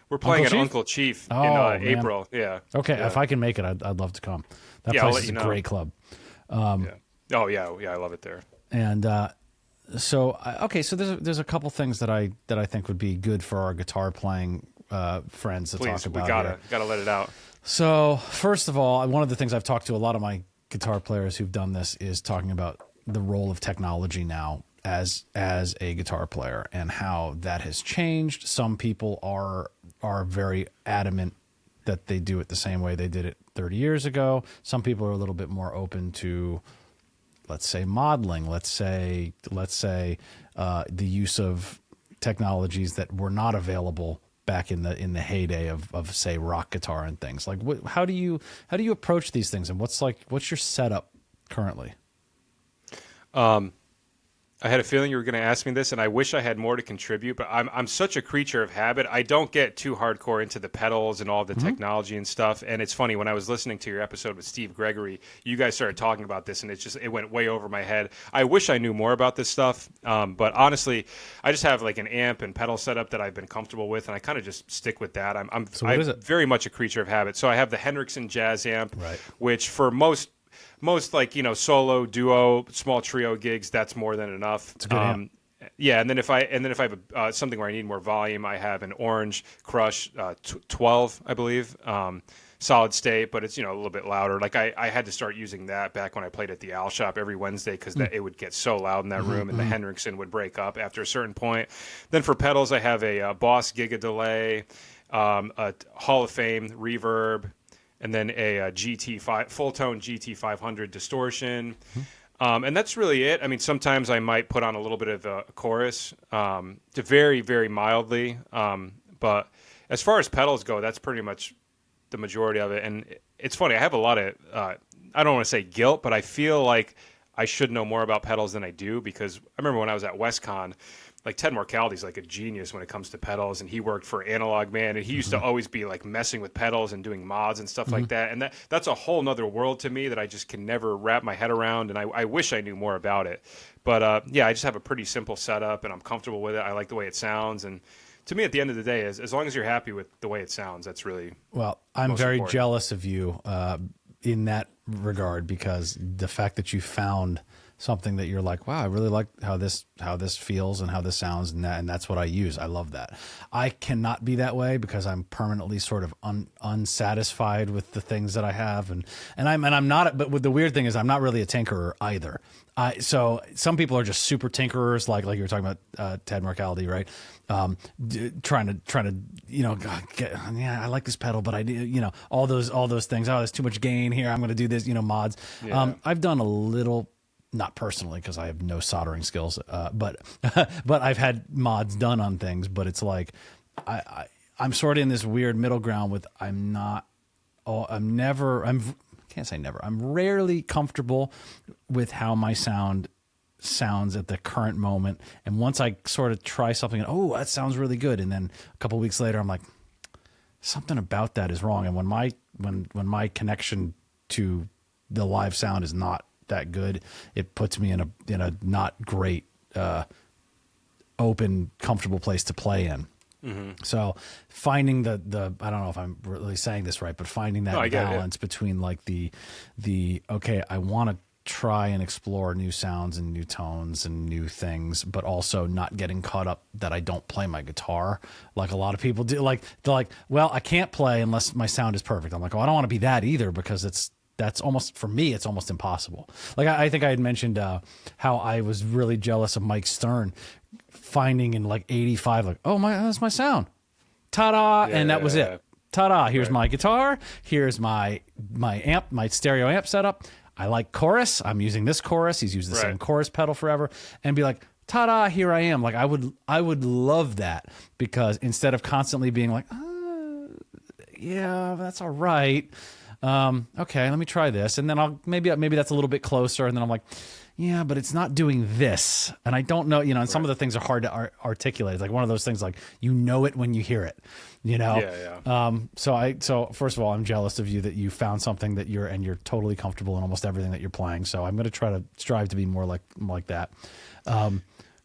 We're playing Uncle at Chief? Uncle Chief Oh, in man. April. Yeah. Okay, Yeah. if I can make it, I'd love to come. That Yeah, I'll place let is you a know. great club. Yeah. Oh yeah, I love it there. And so there's a couple things that I think would be good for our guitar playing friends to Please, talk about. we gotta let it out. So first of all, one of the things I've talked to a lot of my guitar players who've done this is talking about the role of technology now as a guitar player and how that has changed. Some people are very adamant that they do it the same way they did it 30 years ago. Some people are a little bit more open to, let's say, modeling. Let's say the use of technologies that were not available back in the heyday of say rock guitar and things. Like, how do you approach these things, and what's your setup currently? I had a feeling you were going to ask me this, and I wish I had more to contribute, but I'm such a creature of habit. I don't get too hardcore into the pedals and all the technology and stuff. And it's funny, when I was listening to your episode with Steve Gregory, you guys started talking about this, and it went way over my head. I wish I knew more about this stuff, but honestly, I just have like an amp and pedal setup that I've been comfortable with, and I kind of just stick with that. I'm very much a creature of habit. So I have the Hendrickson Jazz Amp, Right. which for most solo, duo, small trio gigs, that's more than enough. It's a good amp. Yeah, and then if I have something where I need more volume, I have an Orange Crush 12, I believe, solid state, but it's a little bit louder. Like I had to start using that back when I played at the Owl Shop every Wednesday because it would get so loud in that room, and the Hendrickson would break up after a certain point. Then for pedals, I have a Boss Giga Delay, a Hall of Fame reverb, and then a full tone GT500 distortion. And that's really it. I mean, sometimes I might put on a little bit of a chorus, to very, very mildly. But as far as pedals go, that's pretty much the majority of it. And it's funny, I have a lot of, I don't want to say guilt, but I feel like I should know more about pedals than I do, because I remember when I was at WestCon, like Ted Morcaldi's like a genius when it comes to pedals, and he worked for Analog Man, and he used to always be like messing with pedals and doing mods and stuff like that. And that's a whole nother world to me that I just can never wrap my head around, and I wish I knew more about it. But I just have a pretty simple setup, and I'm comfortable with it. I like the way it sounds, and to me, at the end of the day, as long as you're happy with the way it sounds, that's really I'm very important. jealous of you in that regard, because the fact that you found something that you're like, wow, I really like how this feels and how this sounds, and that's what I use. I love that. I cannot be that way because I'm permanently sort of unsatisfied with the things that I have, and I'm not. But the weird thing is, I'm not really a tinkerer either. So some people are just super tinkerers, like you were talking about Ted Morcaldi, right? Trying to I like this pedal, but I do, all those things. Oh, there's too much gain here. I'm going to do this, mods. Yeah. I've done a little. Not personally, because I have no soldering skills, but I've had mods done on things. But it's like I'm sort of in this weird middle ground with I can't say never. I'm rarely comfortable with how my sound sounds at the current moment. And once I sort of try something, oh, that sounds really good, and then a couple weeks later, I'm like, something about that is wrong. And when my connection to the live sound is not that good, it puts me in a not great open, comfortable place to play in. So finding the I don't know if I'm really saying this right, but finding that balance between like the okay, I want to try and explore new sounds and new tones and new things, but also not getting caught up that I don't play my guitar like a lot of people do. Like they're like, well, I can't play unless my sound is perfect. I'm like, oh, I don't want to be that either, because it's that's almost, for me, it's almost impossible. Like I think I had mentioned how I was really jealous of Mike Stern finding in like 85, like, oh that's my sound. Ta-da. And that was it. Ta-da. Here's my guitar. Here's my amp, my stereo amp setup. I like chorus. I'm using this chorus. He's used the same chorus pedal forever. And be like, ta-da, here I am. Like I would love that, because instead of constantly being like, yeah, that's all right. Okay, let me try this. And then I'll maybe that's a little bit closer. And then I'm like, yeah, but it's not doing this. And I don't know, and some of the things are hard to articulate. It's like one of those things, like, it when you hear it, So first of all, I'm jealous of you that you found something that you're totally comfortable in almost everything that you're playing. So I'm going to try to strive to be more like that.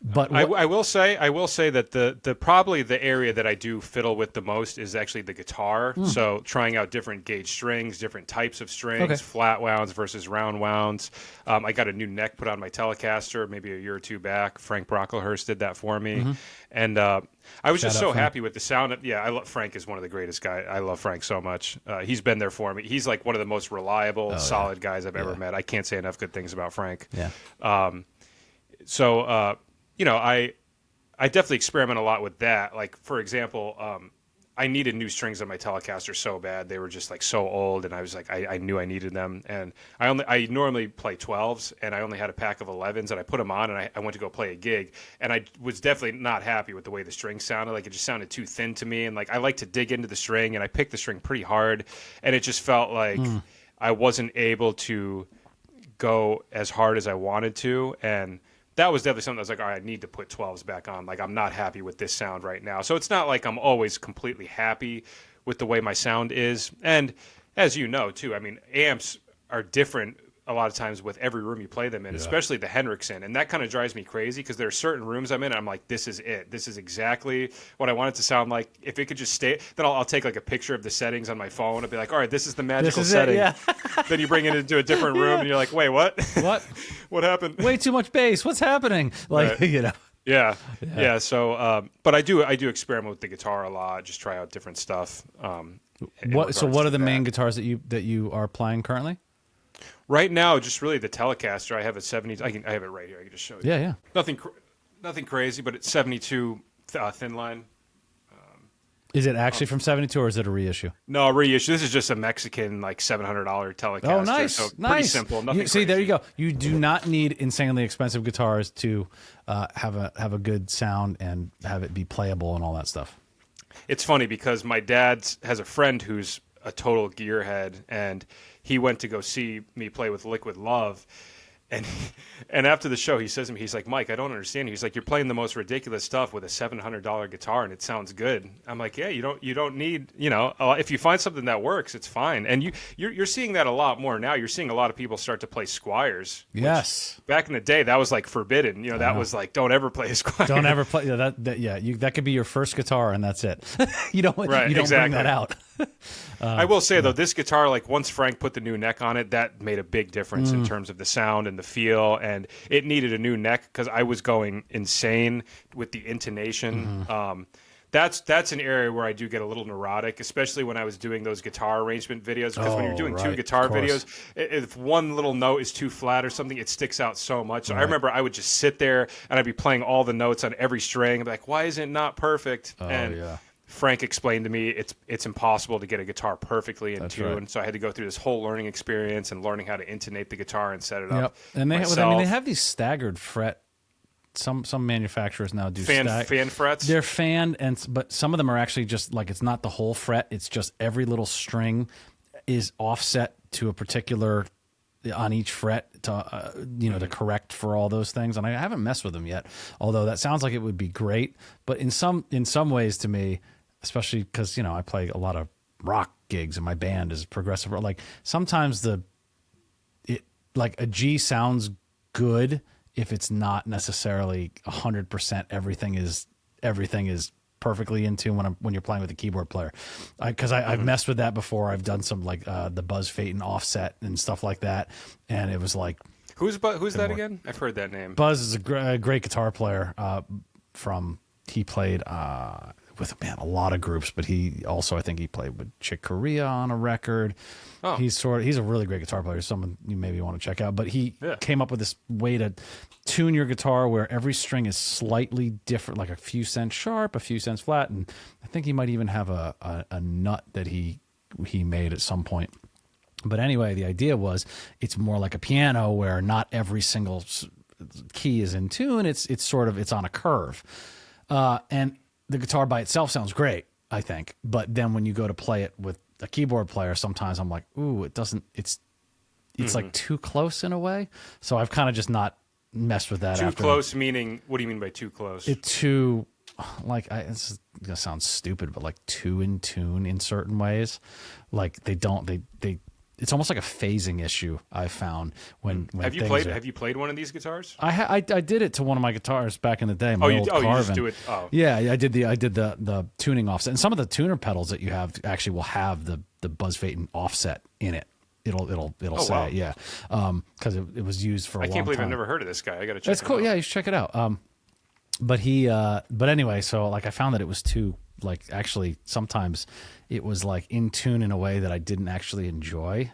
But I will say that the probably the area that I do fiddle with the most is actually the guitar. So trying out different gauge strings, different types of strings, flat wounds versus round wounds. I got a new neck put on my Telecaster maybe a year or two back. Frank Brocklehurst did that for me, and I was just so happy with the sound. I love Frank. Is one of the greatest guys. I love Frank so much. He's been there for me. He's like one of the most reliable, solid guys I've ever met. I can't say enough good things about Frank. I definitely experiment a lot with that. Like, for example, I needed new strings on my Telecaster so bad. They were just like so old, and I was like, I knew I needed them. And I normally play 12s, and I only had a pack of 11s, and I put them on, and I went to go play a gig, and I was definitely not happy with the way the string sounded. Like, it just sounded too thin to me, and like I like to dig into the string, and I picked the string pretty hard, and it just felt like I wasn't able to go as hard as I wanted to, and that was definitely something I was like, all right, I need to put 12s back on. Like, I'm not happy with this sound right now. So it's not like I'm always completely happy with the way my sound is. And as you know, too, I mean, amps are different a lot of times with every room you play them in, especially the Hendrickson. And that kind of drives me crazy, because there are certain rooms I'm in and I'm like, this is it. This is exactly what I want it to sound like. If it could just stay, then I'll take like a picture of the settings on my phone. I'll be like, all right, this is the magical setting. Then you bring it into a different room and you're like, wait, what? What? What happened? Way too much bass. What's happening? Like, Yeah. So, but I do experiment with the guitar a lot. Just try out different stuff. What are the main guitars that you are playing currently? Right now, just really the Telecaster. I have a 70. I have it right here. I can just show you. Yeah. Nothing crazy, but it's 72 thin line. Is it actually from 72, or is it a reissue? No, reissue. This is just a Mexican like $700 Telecaster. Oh, nice, so nice. Pretty simple. Nothing. See, there you go. You do not need insanely expensive guitars to have a good sound and have it be playable and all that stuff. It's funny because my dad has a friend who's a total gearhead, and he went to go see me play with Liquid Love. And after the show, he says to me, he's like, Mike, I don't understand. He's like, you're playing the most ridiculous stuff with a $700 guitar, and it sounds good. I'm like, yeah, you don't need, if you find something that works, it's fine. And you're seeing that a lot more now. You're seeing a lot of people start to play Squiers. Yes. Back in the day, that was like forbidden. That was like, don't ever play a Squier. Don't ever play that could be your first guitar, and that's it. you don't bring that out. I will say, though, this guitar, like once Frank put the new neck on it, that made a big difference in terms of the sound and the feel, and it needed a new neck because I was going insane with the intonation. That's an area where I do get a little neurotic, especially when I was doing those guitar arrangement videos, because when you're doing two guitar videos, if one little note is too flat or something, it sticks out so much. So I remember I would just sit there and I'd be playing all the notes on every string. I'd be like, why is it not perfect? Frank explained to me it's impossible to get a guitar perfectly in tune. Right. So I had to go through this whole learning experience and learning how to intonate the guitar and set it up. And they have these staggered fret. Some manufacturers now do fan frets. They're fanned, but some of them are actually just like, it's not the whole fret. It's just every little string is offset to a particular on each fret to to correct for all those things. And I haven't messed with them yet, although that sounds like it would be great. But in some ways, to me, especially because I play a lot of rock gigs and my band is progressive rock, like sometimes like a G sounds good if it's not necessarily 100% everything is perfectly in tune when you're playing with a keyboard player, because I've messed with that before. I've done some like the Buzz Phaeton offset and stuff like that, and it was like, who's that again? I've heard that name. Buzz is a great guitar player. He played with a lot of groups, but he also, I think he played with Chick Corea on a record. Oh. He's a really great guitar player, someone you maybe want to check out. But he came up with this way to tune your guitar where every string is slightly different, like a few cents sharp, a few cents flat, and I think he might even have a nut that he made at some point. But anyway, the idea was it's more like a piano where not every single key is in tune. It's on a curve, and the guitar by itself sounds great, I think. But then when you go to play it with a keyboard player, sometimes I'm like, ooh, it doesn't. It's like too close in a way. So I've kind of just not messed with that. Too close meaning? What do you mean by too close? It's too it's gonna sound stupid, but like too in tune in certain ways. Like they it's almost like a phasing issue I've found when have you played one of these guitars? I did it to one of my guitars back in the day. You just do it. Oh. Yeah, I did the tuning offset, and some of the tuner pedals that you have actually will have the Buzz Phaeton offset in it. It'll say wow. yeah, because it was used for a long time. I can't believe I've never heard of this guy. I got to check. It's cool. Out. Yeah, you should check it out. But anyway, so like I found that it was too, like, actually sometimes it was like in tune in a way that I didn't actually enjoy.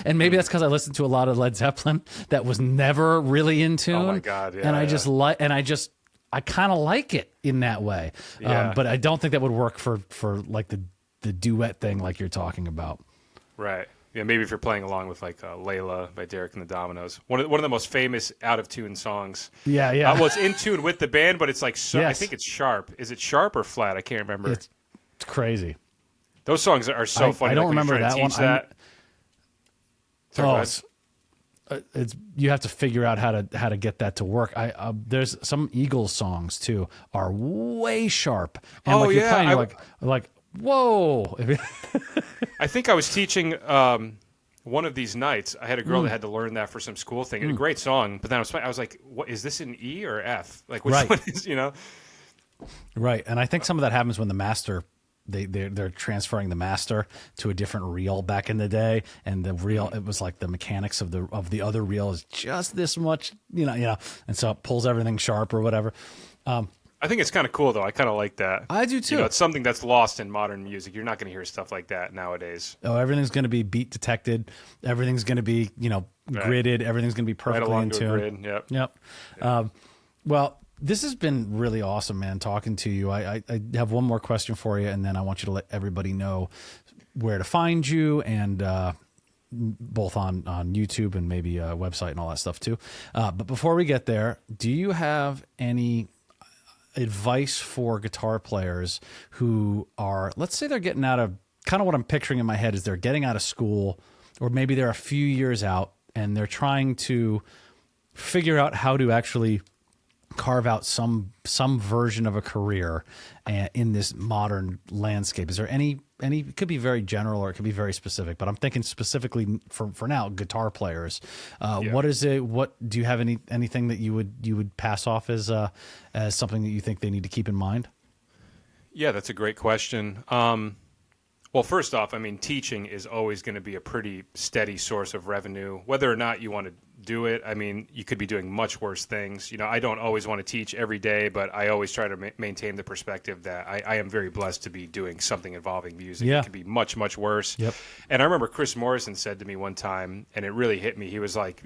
And maybe that's because I listened to a lot of Led Zeppelin that was never really in tune. Oh my God. Yeah, and I kind of like it in that way. Yeah. But I don't think that would work for like the duet thing like you're talking about. Right. Yeah, maybe if you're playing along with like Layla by Derek and the Dominoes, one of the most famous out of tune songs. Yeah. Well, it's in tune with the band, but it's like Yes. I think it's sharp. Is it sharp or flat? I can't remember. It's crazy. Those songs are so funny. I don't like remember that one. Sorry, You have to figure out how to get that to work. There's some Eagles songs too are way sharp, and like you're playing, you're like whoa. I think I was teaching one of these nights. I had a girl that had to learn that for some school thing. And a great song, but then I was like, "What is this in E or F? Like which one is Right, and I think some of that happens when the master. They're transferring the master to a different reel back in the day, and the reel, it was like the mechanics of the other reel is just this much, and so it pulls everything sharp or whatever. I think it's kind of cool though. I kind of like that. I do too. It's something that's lost in modern music. You're not going to hear stuff like that nowadays. Oh, everything's going to be beat detected. Everything's going to be gridded. Everything's going to be perfectly in tune. Yep. Well, this has been really awesome, man, talking to you. I have one more question for you, and then I want you to let everybody know where to find you, and both on YouTube and maybe a website and all that stuff too. But before we get there, do you have any advice for guitar players who are, let's say they're getting out of, kind of what I'm picturing in my head is they're getting out of school, or maybe they're a few years out, and they're trying to figure out how to actually carve out some version of a career in this modern landscape? Is there any, it could be very general or it could be very specific, but I'm thinking specifically for now, guitar players. What is it? What do you have anything that you would pass off as something that you think they need to keep in mind? Yeah, that's a great question. Well, first off, I mean, teaching is always going to be a pretty steady source of revenue, whether or not you want to do it. I mean, you could be doing much worse things. I don't always want to teach every day, but I always try to maintain the perspective that I am very blessed to be doing something involving music. Yeah. It could be much, much worse. Yep. And I remember Chris Morrison said to me one time, and it really hit me. He was like,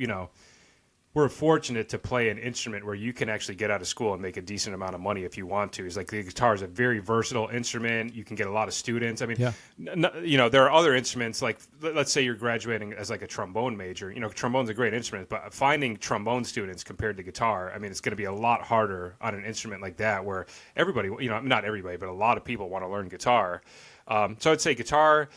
we're fortunate to play an instrument where you can actually get out of school and make a decent amount of money if you want to. He's like, the guitar is a very versatile instrument. You can get a lot of students. I mean, there are other instruments, like let's say you're graduating as like a trombone major. Trombone's a great instrument, but finding trombone students compared to guitar, I mean, it's going to be a lot harder on an instrument like that where everybody, not everybody, but a lot of people want to learn guitar. So I'd say guitar,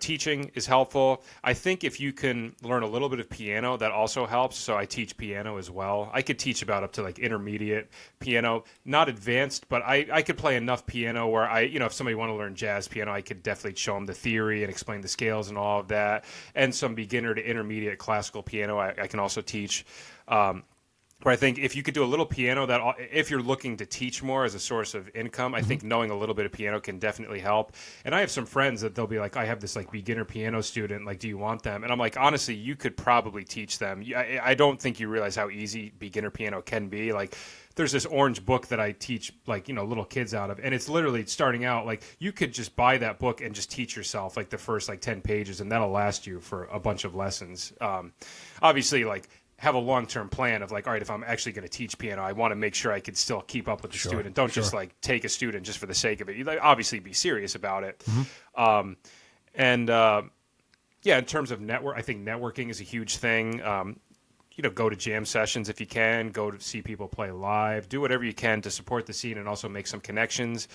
teaching is helpful. I think if you can learn a little bit of piano, that also helps. So I teach piano as well. I could teach about up to like intermediate piano, not advanced, but I could play enough piano where if somebody want to learn jazz piano, I could definitely show them the theory and explain the scales and all of that. And some beginner to intermediate classical piano, I can also teach. But I think if you could do a little piano, that if you're looking to teach more as a source of income, I think knowing a little bit of piano can definitely help. And I have some friends that they'll be like, I have this like beginner piano student, like, do you want them? And I'm like, honestly, you could probably teach them. I don't think you realize how easy beginner piano can be. Like, there's this orange book that I teach, like, little kids out of, and it's literally starting out. Like, you could just buy that book and just teach yourself like the first like 10 pages, and that'll last you for a bunch of lessons. Obviously, like, have a long-term plan of like, all right, if I'm actually going to teach piano, I want to make sure I can still keep up with the student. Don't just like take a student just for the sake of it. You like, obviously be serious about it. And yeah, in terms of network, I think networking is a huge thing. Go to jam sessions if you can, go to see people play live, do whatever you can to support the scene and also make some connections.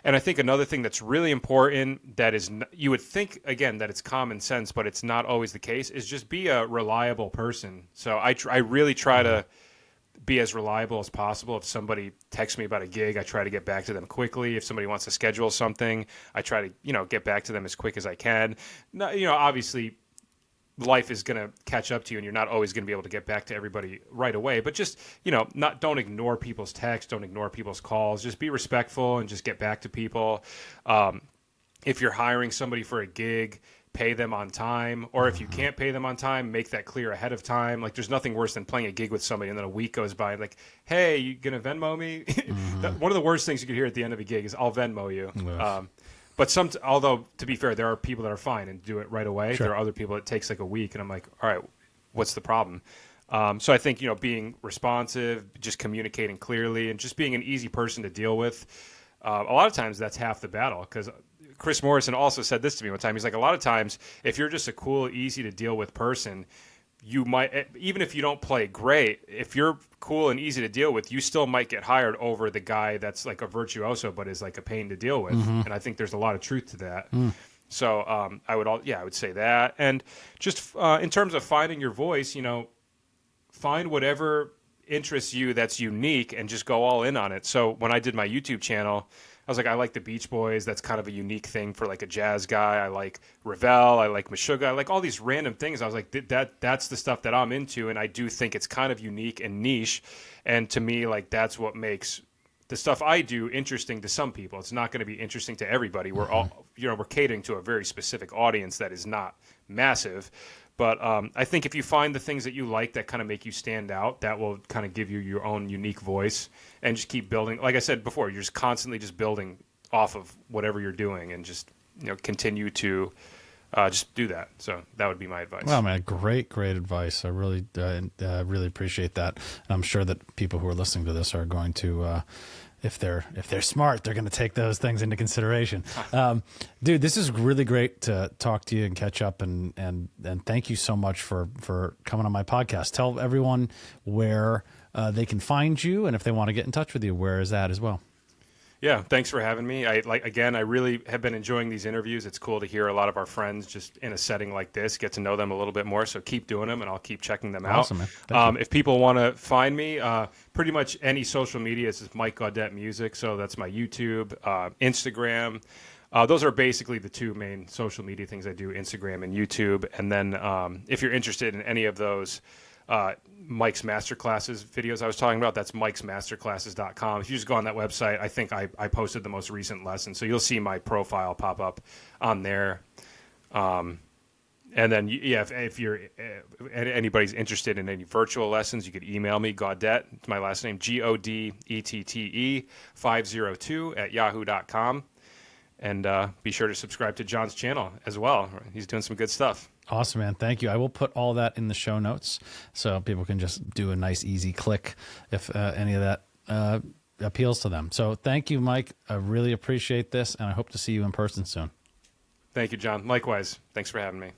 And I think another thing that's really important that is, you would think, again, that it's common sense, but it's not always the case, is just be a reliable person. So I really try to be as reliable as possible. If somebody texts me about a gig, I try to get back to them quickly. If somebody wants to schedule something, I try to, get back to them as quick as I can. Obviously, life is going to catch up to you, and you're not always going to be able to get back to everybody right away. But just, don't ignore people's texts, don't ignore people's calls. Just be respectful and just get back to people. If you're hiring somebody for a gig, pay them on time. Or if you can't pay them on time, make that clear ahead of time. Like, there's nothing worse than playing a gig with somebody and then a week goes by and like, hey, you going to Venmo me? One of the worst things you could hear at the end of a gig is, I'll Venmo you. But although, to be fair, there are people that are fine and do it right away. Sure. There are other people it takes like a week, and I'm like, all right, what's the problem? So I think, being responsive, just communicating clearly, and just being an easy person to deal with. A lot of times that's half the battle, because Chris Morrison also said this to me one time. He's like, a lot of times, if you're just a cool, easy to deal with person, you might, even if you don't play great, if you're cool and easy to deal with, you still might get hired over the guy that's like a virtuoso but is like a pain to deal with. And I think there's a lot of truth to that. So I would say that. And just in terms of finding your voice, find whatever interests you that's unique and just go all in on it. So when I did my YouTube channel, I was like, I like the Beach Boys. That's kind of a unique thing for like a jazz guy. I like Ravel. I like Meshuggah. I like all these random things. I was like, that's the stuff that I'm into, and I do think it's kind of unique and niche. And to me, like, that's what makes the stuff I do interesting to some people. It's not going to be interesting to everybody. We're all, we're catering to a very specific audience that is not massive. But I think if you find the things that you like that kind of make you stand out, that will kind of give you your own unique voice, and just keep building. Like I said before, you're just constantly just building off of whatever you're doing, and just continue to just do that. So that would be my advice. Well, man, great advice. I really really appreciate that. And I'm sure that people who are listening to this are going to. If they're smart, they're going to take those things into consideration. Dude, this is really great to talk to you and catch up, and thank you so much for coming on my podcast. Tell everyone where they can find you, and if they want to get in touch with you, where is that as well? Yeah, thanks for having me. I really have been enjoying these interviews. It's cool to hear a lot of our friends just in a setting like this, get to know them a little bit more. So keep doing them, and I'll keep checking them out. Awesome, man. Thank you. If people want to find me, pretty much any social media is Mike Godette Music. So that's my YouTube, Instagram. Those are basically the two main social media things I do, Instagram and YouTube. And then if you're interested in any of those, Mike's Masterclasses videos I was talking about, that's mikesmasterclasses.com. If you just go on that website, I think I posted the most recent lesson. So you'll see my profile pop up on there. And then, if you're anybody's interested in any virtual lessons, you could email me, Godette, it's my last name, Godette 502 @yahoo.com. And be sure to subscribe to John's channel as well. He's doing some good stuff. Awesome, man. Thank you. I will put all that in the show notes so people can just do a nice, easy click if any of that appeals to them. So thank you, Mike. I really appreciate this, and I hope to see you in person soon. Thank you, John. Likewise. Thanks for having me.